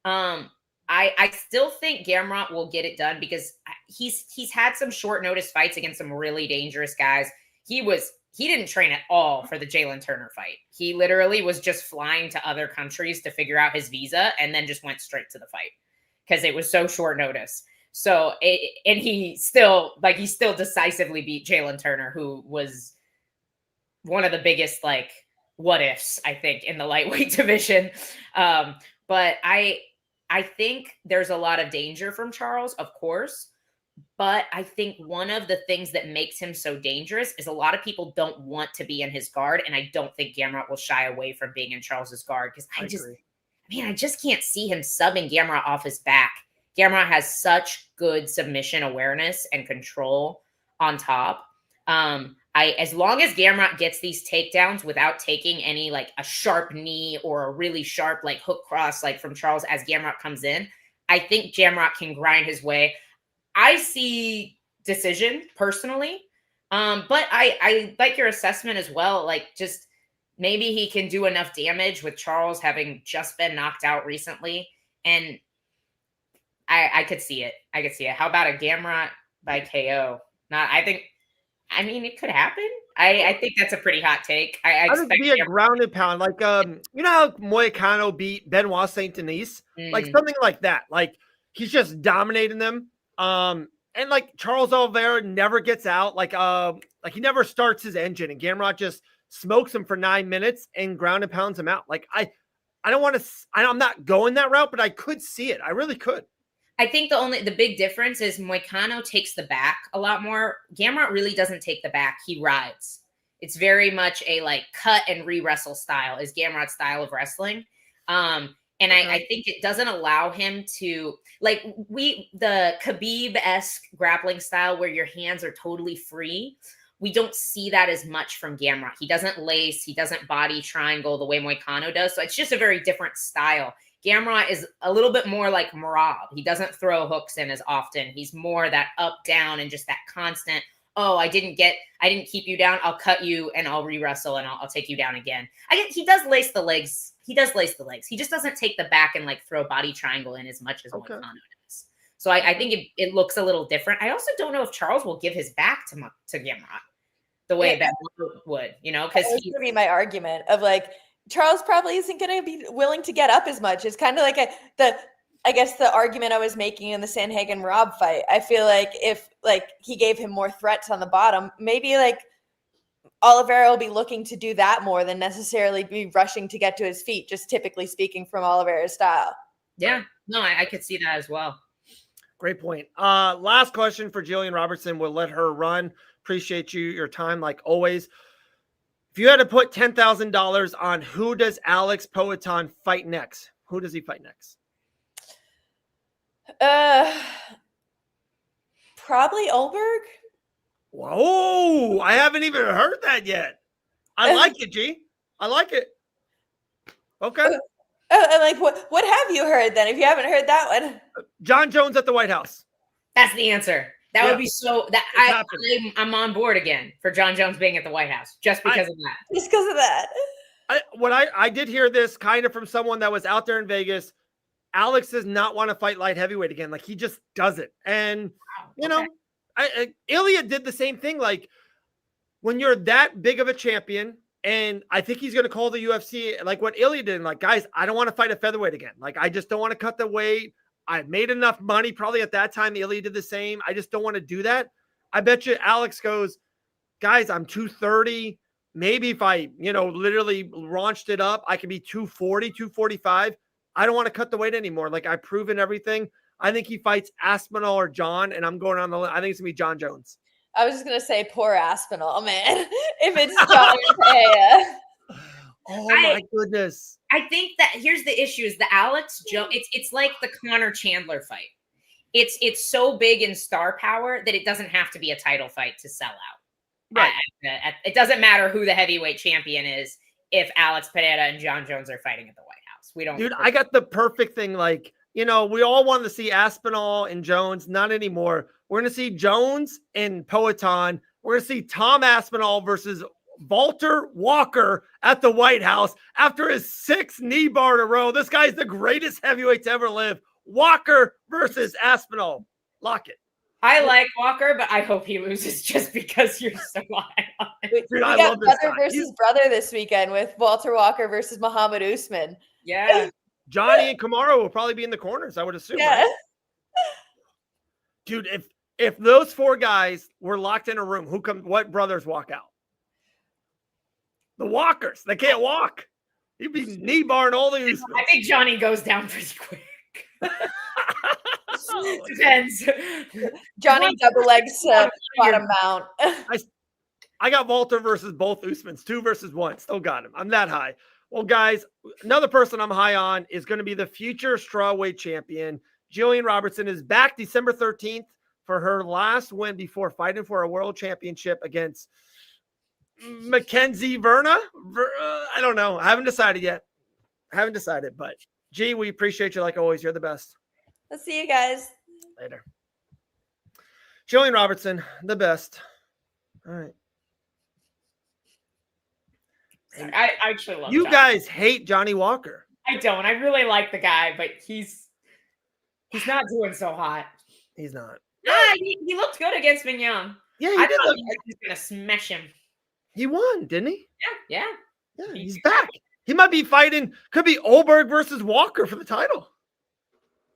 I still think Gamrot will get it done because he's had some short notice fights against some really dangerous guys. He didn't train at all for the Jalen Turner fight. He literally was just flying to other countries to figure out his visa and then just went straight to the fight because it was so short notice. So, he still decisively beat Jalen Turner, who was one of the biggest, what ifs, I think, in the lightweight division. But I think there's a lot of danger from Charles, of course. But I think one of the things that makes him so dangerous is a lot of people don't want to be in his guard. And I don't think Gamrot will shy away from being in Charles's guard because I just can't see him subbing Gamrot off his back. Gamrot has such good submission awareness and control on top. As long as Gamrot gets these takedowns without taking any a sharp knee or a really sharp hook cross from Charles as Gamrot comes in, I think Gamrot can grind his way. I see decision personally, but I like your assessment as well. Just maybe he can do enough damage with Charles having just been knocked out recently, and I could see it. I could see it. How about a Gamrot by KO? It could happen. I think that's a pretty hot take. I expect be a grounded pound, how Moicano beat Benoit Saint Denis, something like that. He's just dominating them. And Charles Oliveira never gets out. He never starts his engine, and Gamrot just smokes him for 9 minutes and ground and pounds him out. I'm not going that route, but I could see it. I really could. I think the big difference is Moicano takes the back a lot more. Gamrot really doesn't take the back. He rides. It's very much a cut and re-wrestle style is Gamrot's style of wrestling. And I think it doesn't allow him to the Khabib-esque grappling style where your hands are totally free. We don't see that as much from Gamrot. He doesn't lace, he doesn't body triangle the way Moicano does. So it's just a very different style. Gamrot is a little bit more like Merab. He doesn't throw hooks in as often. He's more that up, down, and just that constant, I didn't keep you down. I'll cut you and I'll re-wrestle and I'll take you down again. He does lace the legs. He just doesn't take the back and throw body triangle in as much as Moicano does. So I think it looks a little different. I also don't know if Charles will give his back to Gamrot the way that would, because that would be my argument of Charles probably isn't going to be willing to get up as much. It's kind of the argument I was making in the Sandhagen-Merab fight. I feel if he gave him more threats on the bottom, maybe Oliveira will be looking to do that more than necessarily be rushing to get to his feet, just typically speaking from Oliveira's style. Yeah, no, I could see that as well. Great point. Last question for Gillian Robertson. We'll let her run. Appreciate your time like always. If you had to put $10,000 on who does Alex Poatan fight next, who does he fight next? Probably Olberg. Whoa, I haven't even heard that yet. I like it, G. I like it. Okay. I'm like, what have you heard then? If you haven't heard that one, John Jones at the White House. That's the answer. That would be so. That I'm on board again for John Jones being at the White House just because of that. Just because of that. I did hear this kind of from someone that was out there in Vegas. Alex does not want to fight light heavyweight again. Like he just doesn't. And you know, Ilya did the same thing. Like when you're that big of a champion, and I think he's going to call the UFC like what Ilya did. Like, guys, I don't want to fight a featherweight again. Like, I just don't want to cut the weight. I made enough money. Probably at that time, Ilya did the same. I just don't want to do that. I bet you Alex goes, guys, I'm 230. Maybe if I, literally launched it up, I could be 240, 245. I don't want to cut the weight anymore. Like, I've proven everything. I think he fights Aspinall or John, and I'm going on the limb. I think it's going to be John Jones. I was just going to say poor Aspinall, man. If it's John Oh, my goodness. I think that here's the issue is the Alex Jones. It's like the Connor Chandler fight. It's so big in star power that it doesn't have to be a title fight to sell out. Right. It doesn't matter who the heavyweight champion is if Alex Pereira and John Jones are fighting at the White House. We don't. Dude, I got the perfect thing. Like, we all wanted to see Aspinall and Jones. Not anymore. We're going to see Jones and Poatan. We're going to see Tom Aspinall versus Walter Walker at the White House after his 6th knee bar in a row. This guy's the greatest heavyweight to ever live. Walker versus Aspinall. Lock it. I like Walker, but I hope he loses just because you're so high on it. We got brother versus brother this weekend with Walter Walker versus Muhammad Usman. Yeah. Johnny and Kamaru will probably be in the corners, I would assume. Yeah. Right? Dude, if those 4 guys were locked in a room, what brothers walk out? The Walkers. They can't walk. You'd be knee barring all these. I think Johnny goes down pretty quick. Depends. Johnny double legs bottom mount. I got Walter versus both Usmans, 2 versus 1. Still got him. I'm that high. Well, guys, another person I'm high on is going to be the future strawweight champion. Gillian Robertson is back December 13th for her last win before fighting for a world championship against Mackenzie Verna. I don't know. I haven't decided yet. But G, we appreciate you like always. You're the best. I'll see you guys later. Gillian Robertson, the best. All right. I actually love you guys hate Johnny Walker. I don't. I really like the guy, but he's not doing so hot. He's not. He looked good against Mignon. Yeah, I thought he was gonna smash him. He won, didn't he? Yeah. He's back. He might be fighting. Could be Olberg versus Walker for the title.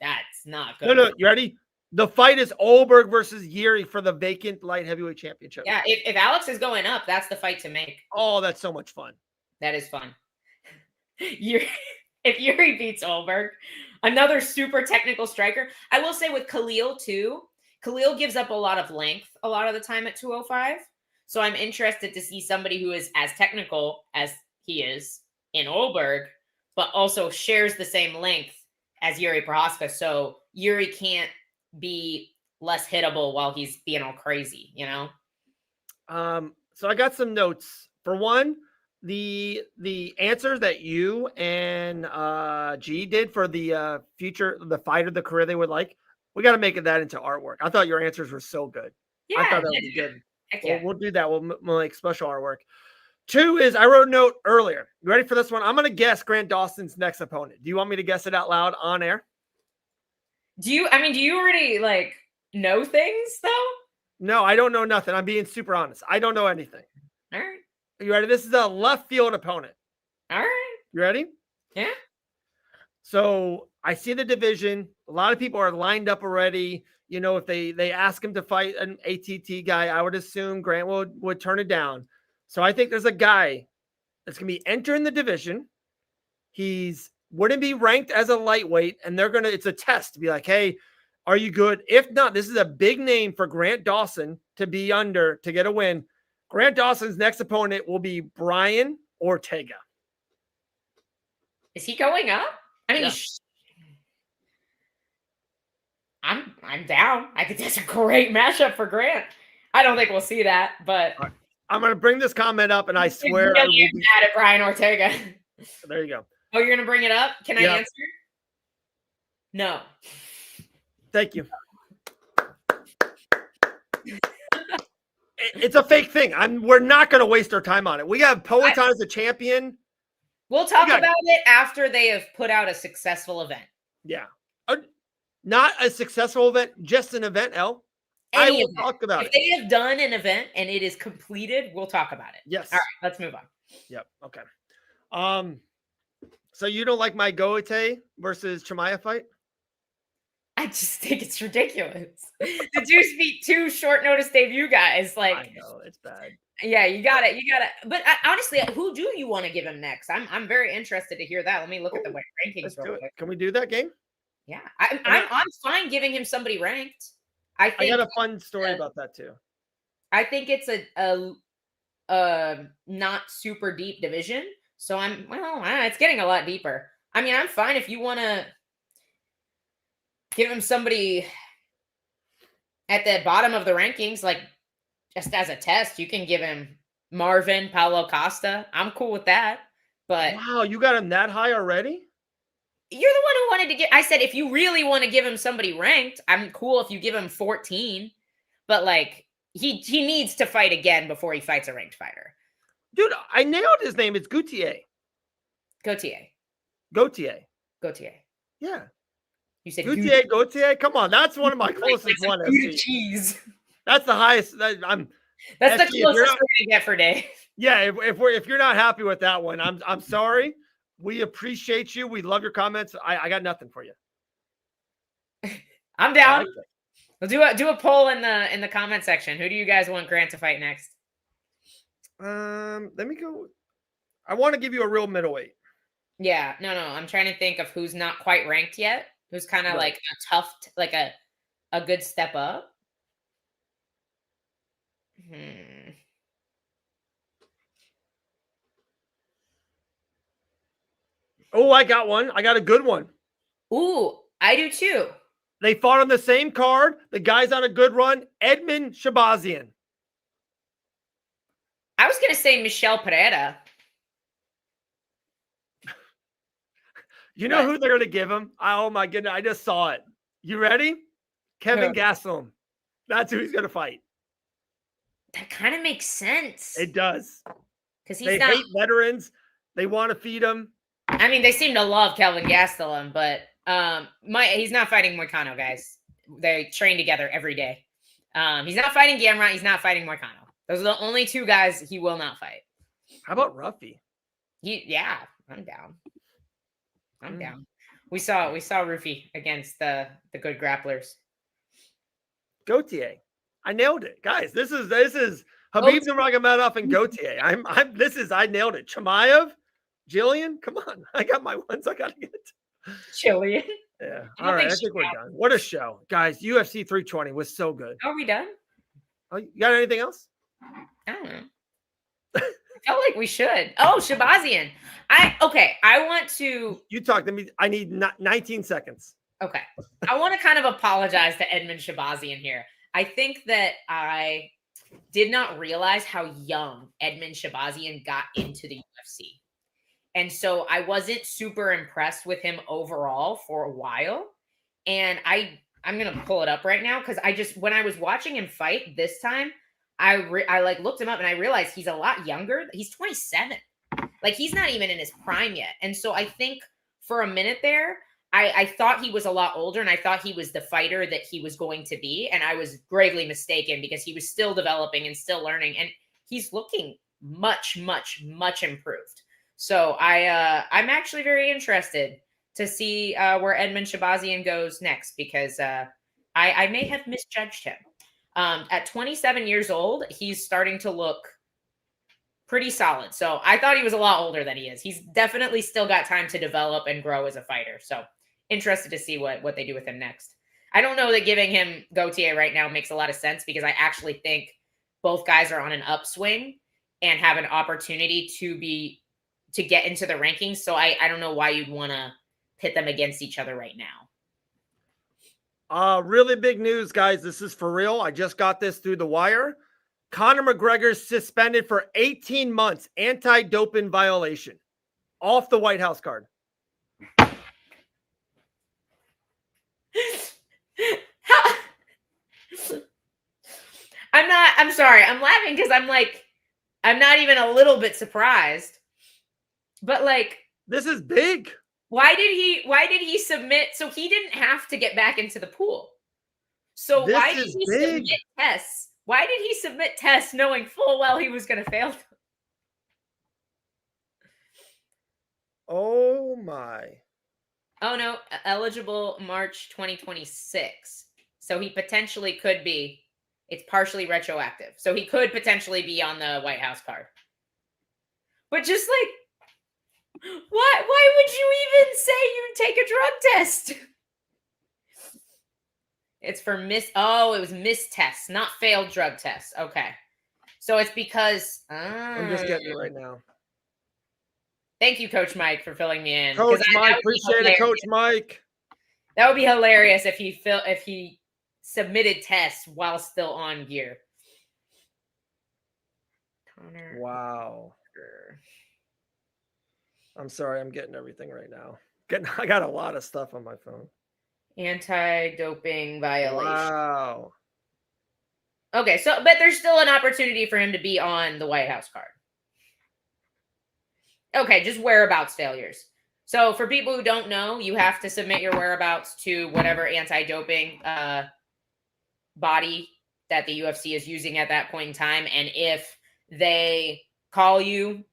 That's not good. No. You ready? The fight is Olberg versus Yuri for the vacant light heavyweight championship. Yeah, if Alex is going up, that's the fight to make. Oh, that's so much fun. That is fun. If Yuri beats Olberg, another super technical striker. I will say with Khalil too, Khalil gives up a lot of length a lot of the time at 205. So I'm interested to see somebody who is as technical as he is in Olberg, but also shares the same length as Yuri Prohaska. So Yuri can't be less hittable while he's being all crazy, So I got some notes. For one, the answers that you and G did for the fight of the career they would like, we got to make that into artwork. I thought your answers were so good. Yeah, I thought that would be good. Yeah. We'll do that. We'll make special artwork. 2 is I wrote a note earlier. You ready for this one? I'm going to guess Grant Dawson's next opponent. Do you want me to guess it out loud on air? Do you already know things though? No, I don't know nothing. I'm being super honest. I don't know anything. All right. Are you ready? This is a left field opponent. All right. You ready? Yeah. So I see the division. A lot of people are lined up already. If they ask him to fight an ATT guy, I would assume Grant would turn it down. So I think there's a guy that's going to be entering the division. He's wouldn't be ranked as a lightweight, and it's a test to be like, hey, are you good? If not, this is a big name for Grant Dawson to be under to get a win. Grant Dawson's next opponent will be Brian Ortega. Is he going up? I mean, Yeah. I'm down. I think that's a great matchup for Grant. I don't think we'll see that, but I'm going to bring this comment up, and I swear I will be mad at Brian Ortega. There you go. Oh, you're going to bring it up? Can I answer? No. Thank you. It's a fake thing. We're not going to waste our time on it. We have Poetan as a champion. We'll talk about it after they have put out a successful event. Yeah. Not a successful event, just an event, El. I will talk about it. If they have done an event and it is completed, we'll talk about it. Yes. All right, let's move on. Yep. Okay. So you don't like my Goethe versus Chimaev fight? I just think it's ridiculous. The Juice beat 2 short notice debut guys. Like, I know it's bad. Yeah, you got it. But honestly, who do you want to give him next? I'm very interested to hear that. Let me look at the rankings real quick. Can we do that game? Yeah, I'm fine giving him somebody ranked. I got a fun story about that too. I think it's a not super deep division, so it's getting a lot deeper. I mean, I'm fine if you want to give him somebody at the bottom of the rankings, like just as a test. You can give him Marvin, Paulo Costa. I'm cool with that. But wow, you got him that high already? You're the one who wanted to get. I said, if you really want to give him somebody ranked, I'm cool if you give him 14. But like, he needs to fight again before he fights a ranked fighter. Dude, I nailed his name. It's Gautier. Gautier. Yeah. You said Gautier. Come on, that's one of my closest ones. Cheese. That's the highest. That's the closest we're gonna get for Dave. Yeah, if you're not happy with that one, I'm sorry. We appreciate you. We love your comments. I got nothing for you. I'm down. We'll do a poll in the comment section. Who do you guys want Grant to fight next? Let me go. I want to give you a real middleweight. Yeah, no. I'm trying to think of who's not quite ranked yet. Who's kind of like a tough, like a good step up. Oh, I got one. I got a good one. Ooh, I do too. They fought on the same card. The guy's on a good run. Edmund Shabazian. I was going to say Michel Pereira. You know who they're going to give him? Oh, my goodness. I just saw it. You ready? Kevin Gastelum. That's who he's going to fight. That kind of makes sense. It does. Because they hate veterans. They want to feed them. I mean, they seem to love Kelvin Gastelum, but he's not fighting Moicano, guys. They train together every day. He's not fighting Gamrot. He's not fighting Moicano. Those are the only 2 guys he will not fight. How about Ruffy? I'm down. I'm down. We saw Rufi against the good grapplers. Gautier. I nailed it. Guys, this is Habib Nurmagomedov and Gautier. I nailed it. Chimaev, Gillian, come on. I got my ones I got to get. Gillian? Yeah. All right. I think we're done. What a show. Guys, UFC 320 was so good. Are we done? Oh, you got anything else? I don't know. I felt like we should. Oh, Shabazian. I want to. You talk to me. I need 19 seconds. Okay. I want to kind of apologize to Edmund Shabazian here. I think that I did not realize how young Edmund Shabazian got into the UFC. And so I wasn't super impressed with him overall for a while. And I'm going to pull it up right now because when I was watching him fight this time, I looked him up and I realized he's a lot younger. He's 27. Like, he's not even in his prime yet. And so I think for a minute there, I thought he was a lot older and I thought he was the fighter that he was going to be. And I was gravely mistaken because he was still developing and still learning. And he's looking much, much, much improved. So I'm actually very interested to see where Edmund Shabazian goes next because I may have misjudged him. At 27 years old, he's starting to look pretty solid. So I thought he was a lot older than he is. He's definitely still got time to develop and grow as a fighter. So interested to see what they do with him next. I don't know that giving him Gauthier right now makes a lot of sense because I actually think both guys are on an upswing and have an opportunity to get into the rankings. So I don't know why you'd want to pit them against each other right now. Really big news, guys. This is for real. I just got this through the wire. Conor McGregor's suspended for 18 months, anti-doping violation, off the White House card. I'm sorry. I'm laughing because I'm not even a little bit surprised. But like, this is big. Why did he submit? So he didn't have to get back into the pool. So why did he submit tests? Why did he submit tests knowing full well he was going to fail them? Oh my. Oh no, eligible March 2026. So he potentially could be, it's partially retroactive. So he could potentially be on the White House card. But just like, why would you even say you take a drug test? It's for it was missed tests, not failed drug tests. Okay. So it's because I'm just getting it right now. Thank you, Coach Mike, for filling me in. Coach Mike, appreciate it, Coach Mike. That would be hilarious if he submitted tests while still on gear. Connor. Wow. I'm sorry, I'm getting everything right now. I got a lot of stuff on my phone. Anti-doping violation. Wow. Okay, but there's still an opportunity for him to be on the White House card. Okay, just whereabouts failures. So for people who don't know, you have to submit your whereabouts to whatever anti-doping body that the UFC is using at that point in time. And if they call you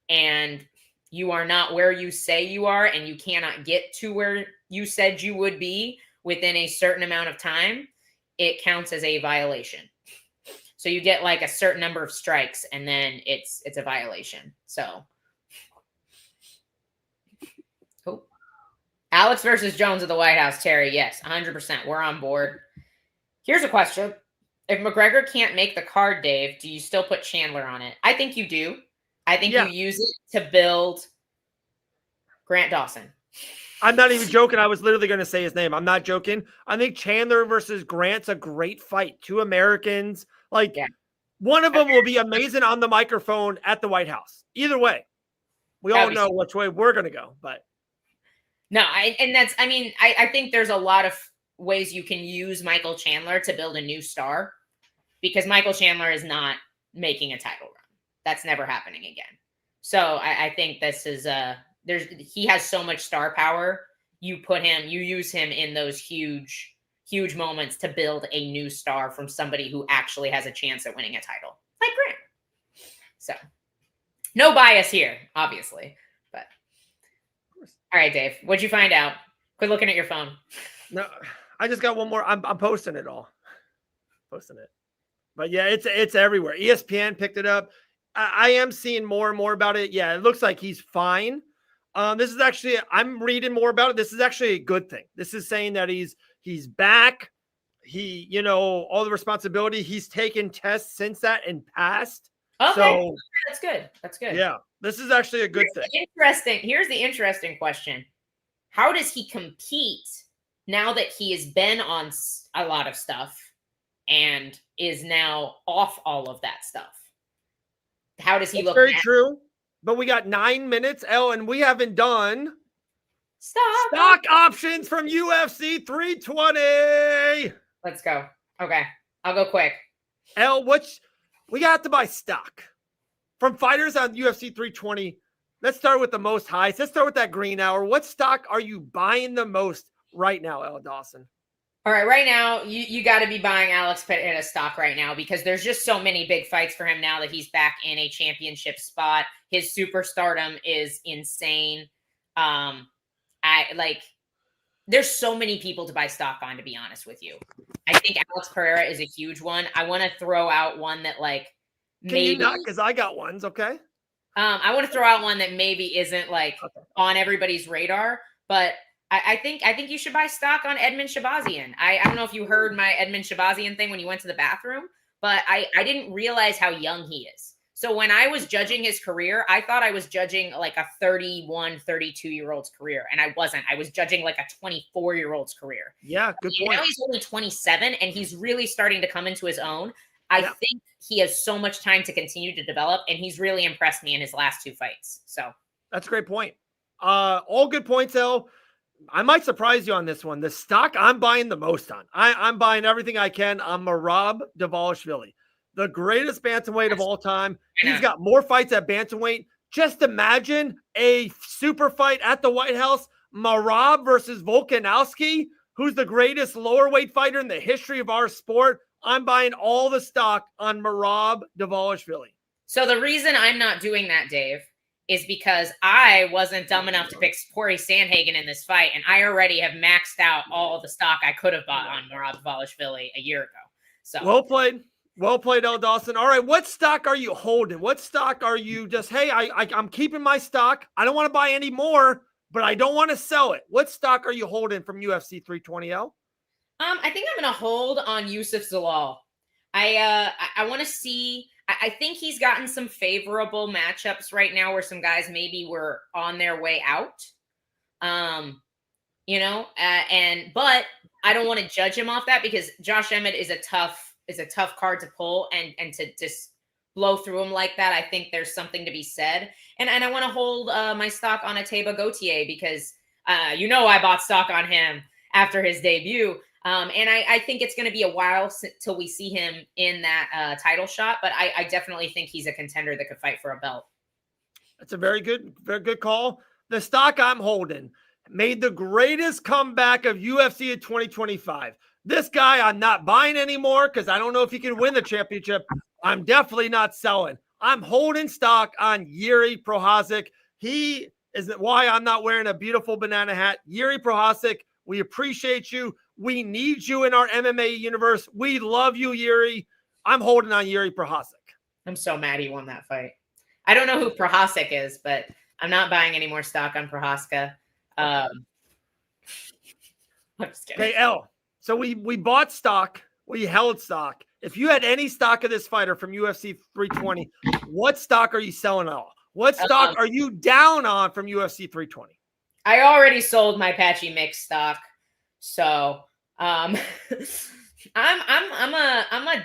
and you are not where you say you are and you cannot get to where you said you would be within a certain amount of time, it counts as a violation. So you get like a certain number of strikes and then it's a violation. So Alex versus Jones at the White House, Terry. Yes, 100%. We're on board. Here's a question. If McGregor can't make the card, Dave, do you still put Chandler on it? I think you do. I think you use it to build Grant Dawson. I'm not even joking. I was literally going to say his name. I'm not joking. I think Chandler versus Grant's a great fight. Two Americans. One of them will be amazing on the microphone at the White House. Either way, we all know which way we're going to go. But no, I think there's a lot of ways you can use Michael Chandler to build a new star because Michael Chandler is not making a title run. That's never happening again. So I think this is he has so much star power. You use him in those huge moments to build a new star from somebody who actually has a chance at winning a title, like Grant. So no bias here, obviously. But all right, Dave, what'd you find out? Quit looking at your phone. No, I just got one more. I'm posting it all. Posting it. But yeah, it's everywhere. ESPN picked it up. I am seeing more and more about it. Yeah, it looks like he's fine. This is actually, I'm reading more about it. This is actually a good thing. This is saying that he's back. He, all the responsibility. He's taken tests since that and passed. Okay, so, that's good. That's good. Yeah, this is actually a good thing. Here's the interesting question. How does he compete now that he has been on a lot of stuff and is now off all of that stuff? How does he look? Very true. But we got 9 minutes, and we haven't done stock options from UFC 320. Let's go. Okay, I'll go quick. We got to buy stock from fighters on UFC 320. Let's start with the most highs. Let's start with that green hour. What stock are you buying the most right now, L. Dawson? All right, right now, you got to be buying Alex Pereira stock right now because there's just so many big fights for him now that he's back in a championship spot. His superstardom is insane. There's so many people to buy stock on, to be honest with you. I think Alex Pereira is a huge one. I want to throw out one that maybe not, because I got ones, okay? I want to throw out one that maybe isn't like on everybody's radar, but I think you should buy stock on Edmund Shabazian. I don't know if you heard my Edmund Shabazian thing when you went to the bathroom, but I didn't realize how young he is. So when I was judging his career, I thought I was judging like a 31, 32-year-old's career, and I wasn't. I was judging like a 24-year-old's career. Yeah, good point. Now he's only 27, and he's really starting to come into his own. I think he has so much time to continue to develop, and he's really impressed me in his last 2 fights. So that's a great point. All good points, El. I might surprise you on this one. The stock I'm buying the most on. I'm buying everything I can on Merab Dvalishvili, the greatest bantamweight of all time. He's got more fights at bantamweight. Just imagine a super fight at the White House. Merab versus Volkanovski, who's the greatest lower weight fighter in the history of our sport. I'm buying all the stock on Merab Dvalishvili. So the reason I'm not doing that, Dave, is because I wasn't dumb enough to pick Corey Sandhagen in this fight, and I already have maxed out all the stock I could have bought on Merab Dvalishvili a year ago. So well played. Well played, El Dawson. All right, what stock are you holding? What stock are you just, hey, I'm keeping my stock. I don't want to buy any more, but I don't want to sell it. What stock are you holding from UFC 320, El? I think I'm going to hold on Yusuf Zalal. I want to see. I think he's gotten some favorable matchups right now where some guys maybe were on their way out. But I don't want to judge him off that because Josh Emmett is a tough card to pull, and to just blow through him like that, I think there's something to be said. And I want to hold my stock on Ateba Gautier because I bought stock on him after his debut. And I think it's going to be a while till we see him in that title shot, but I definitely think he's a contender that could fight for a belt. That's a very good call. The stock I'm holding made the greatest comeback of UFC in 2025. This guy I'm not buying anymore because I don't know if he can win the championship. I'm definitely not selling. I'm holding stock on Yuri Prochazka. He is why I'm not wearing a beautiful banana hat. Yuri Prochazka, we appreciate you. We need you in our MMA universe. We love you, Yuri. I'm holding on Yuri Prochazka. I'm so mad he won that fight. I don't know who Prochazka is, but I'm not buying any more stock on Prochazka. I'm just kidding. Okay, El. So we bought stock. We held stock. If you had any stock of this fighter from UFC 320, what stock are you selling all? What stock are you down on from UFC 320? I already sold my Patchy Mix stock. So I'm a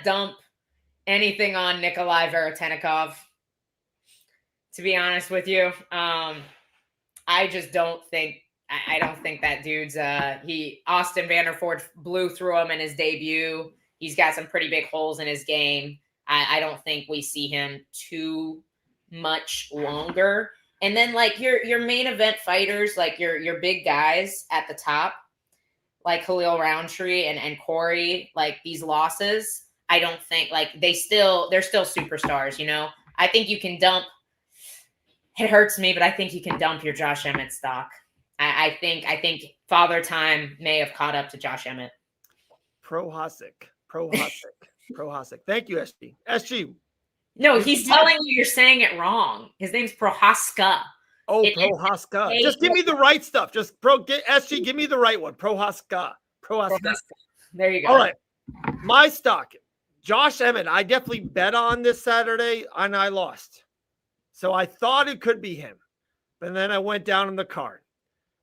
dump anything on Nikolai Veretennikov. To be honest with you, I just don't think that dude's Austin Vanderford blew through him in his debut. He's got some pretty big holes in his game. I don't think we see him too much longer. And then like your main event fighters, like your big guys at the top, like Khalil Roundtree and Corey, like these losses, I don't think like they're still superstars, I think you can dump. It hurts me, but I think you can dump your Josh Emmett stock. I think Father Time may have caught up to Josh Emmett. Prochazka. Thank you, SG. SG. No, he's telling you're saying it wrong. His name's Prochazka. Oh, Prochazka. Just give me the right stuff. SG, give me the right one. Prochazka. There you go. All right. My stock. Josh Emmett. I definitely bet on this Saturday, and I lost. So I thought it could be him. But then I went down on the card.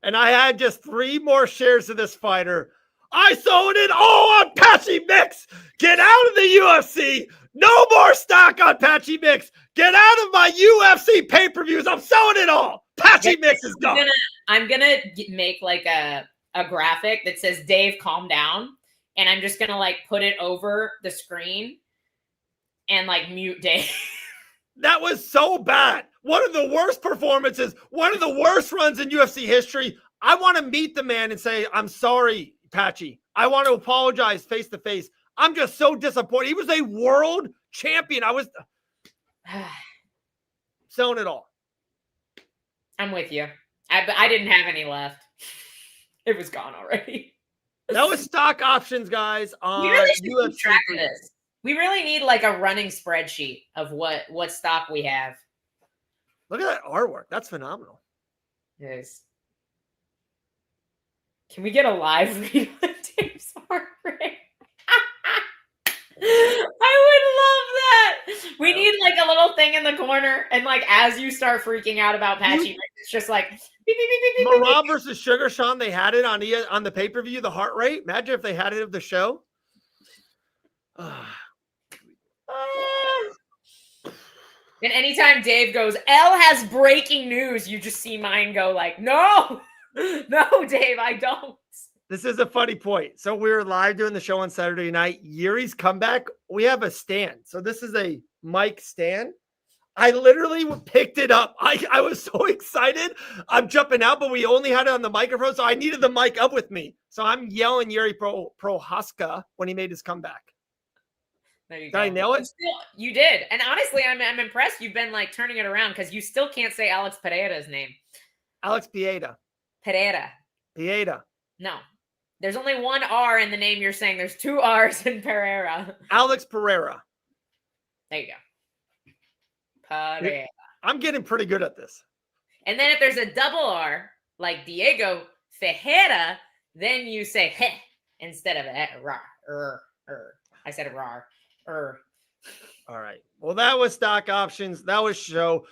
And I had just 3 more shares of this fighter. I sold it all on Patchy Mix. Get out of the UFC. No more stock on Patchy Mix. Get out of my UFC pay-per-views. I'm selling it all. Patchy Mix is gone. I'm gonna make like a graphic that says Dave, calm down. And I'm just gonna like put it over the screen and like mute Dave. That was so bad. One of the worst performances, one of the worst runs in UFC history. I want to meet the man and say, I'm sorry, Patchy. I want to apologize face to face. I'm just so disappointed. He was a world champion. I was selling it all. I'm with you. I didn't have any left. It was gone already. That was stock options, guys. We really should keep track of this. We really need like a running spreadsheet of what stock we have. Look at that artwork. That's phenomenal. Yes. Can we get a live read of Dave's heartbreak? I would love that. We need like a little thing in the corner, and like as you start freaking out about Patchy, it's just like beep, beep, beep, beep, beep, Marab versus Sugar Sean. They had it on the pay-per-view. The heart rate. Imagine if they had it of the show. And anytime Dave goes, L has breaking news, you just see mine go like, no, no, Dave, I don't. This is a funny point. So we were live doing the show on Saturday night. Yuri's comeback. We have a stand. So this is a mic stand. I literally picked it up. I was so excited. I'm jumping out, but we only had it on the microphone. So I needed the mic up with me. So I'm yelling Yuri Prohaska when he made his comeback. There you Did go. I nail it? You did. And honestly, I'm impressed you've been like turning it around because you still can't say Alex Pereira's name. Alex Pieda. Pereira. Pieda. No. There's only one R in the name you're saying. There's 2 R's in Pereira. Alex Pereira. There you go. Pereira. I'm getting pretty good at this. And then if there's a double R, like Diego Fejera, then you say heh instead of I said rar. All right. Well, that was stock options. That was show.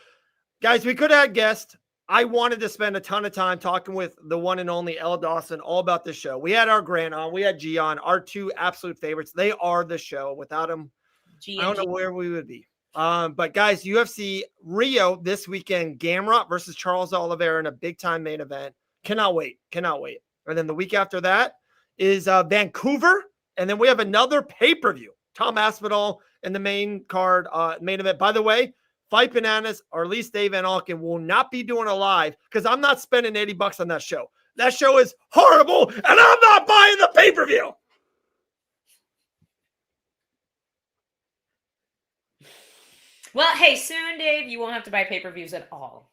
Guys, we could have had guests. I wanted to spend a ton of time talking with the one and only L. Dawson all about the show. We had our Grant on. We had G on. Our 2 absolute favorites. They are the show. Without them, I don't know where we would be. But guys, UFC Rio this weekend. Gamrot versus Charles Oliveira in a big-time main event. Cannot wait. Cannot wait. And then the week after that is Vancouver. And then we have another pay-per-view. Tom Aspinall in the main card, main event. By the way, Fight Bananas, or at least Dave Van Alken, will not be doing a live because I'm not spending $80 on that show. That show is horrible, and I'm not buying the pay-per-view. Well, hey, soon, Dave, you won't have to buy pay-per-views at all.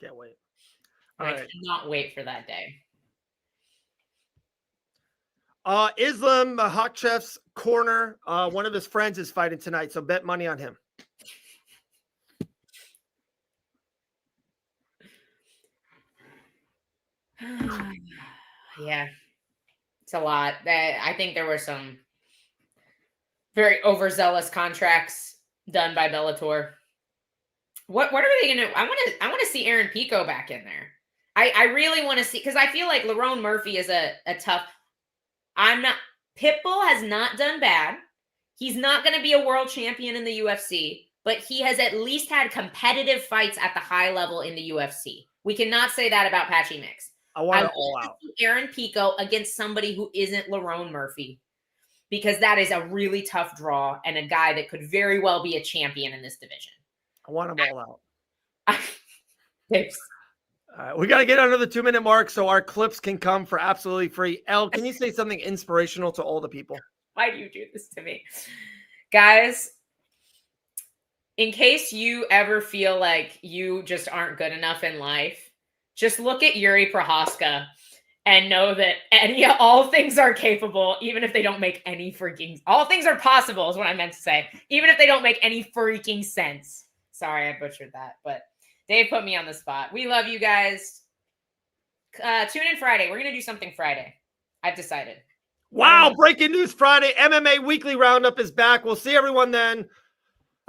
Can't wait. I cannot wait for that day. Islam Makhachev's corner. One of his friends is fighting tonight, so bet money on him. Yeah, it's a lot. I think there were some very overzealous contracts done by Bellator. What are they gonna? I want to see Aaron Pico back in there. I really want to see, because I feel like Lerone Murphy is a tough. Pitbull has not done bad. He's not going to be a world champion in the UFC, but he has at least had competitive fights at the high level in the UFC. We cannot say that about Patchy Mix. I want it all out. Aaron Pico against somebody who isn't Lerone Murphy, because that is a really tough draw and a guy that could very well be a champion in this division. I want them all out. Thanks. All right, we got to get under the 2-minute mark so our clips can come for absolutely free. Elle, can you say something inspirational to all the people? Why do you do this to me? Guys, in case you ever feel like you just aren't good enough in life, just look at Yuri Prohaska and know that all things are capable, even if they don't make any freaking... All things are possible is what I meant to say, even if they don't make any freaking sense. Sorry, I butchered that, but... Dave put me on the spot. We love you guys. Tune in Friday. We're going to do something Friday. I've decided. Wow. Breaking news Friday. MMA Weekly Roundup is back. We'll see everyone then.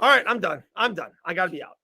All right. I'm done. I got to be out.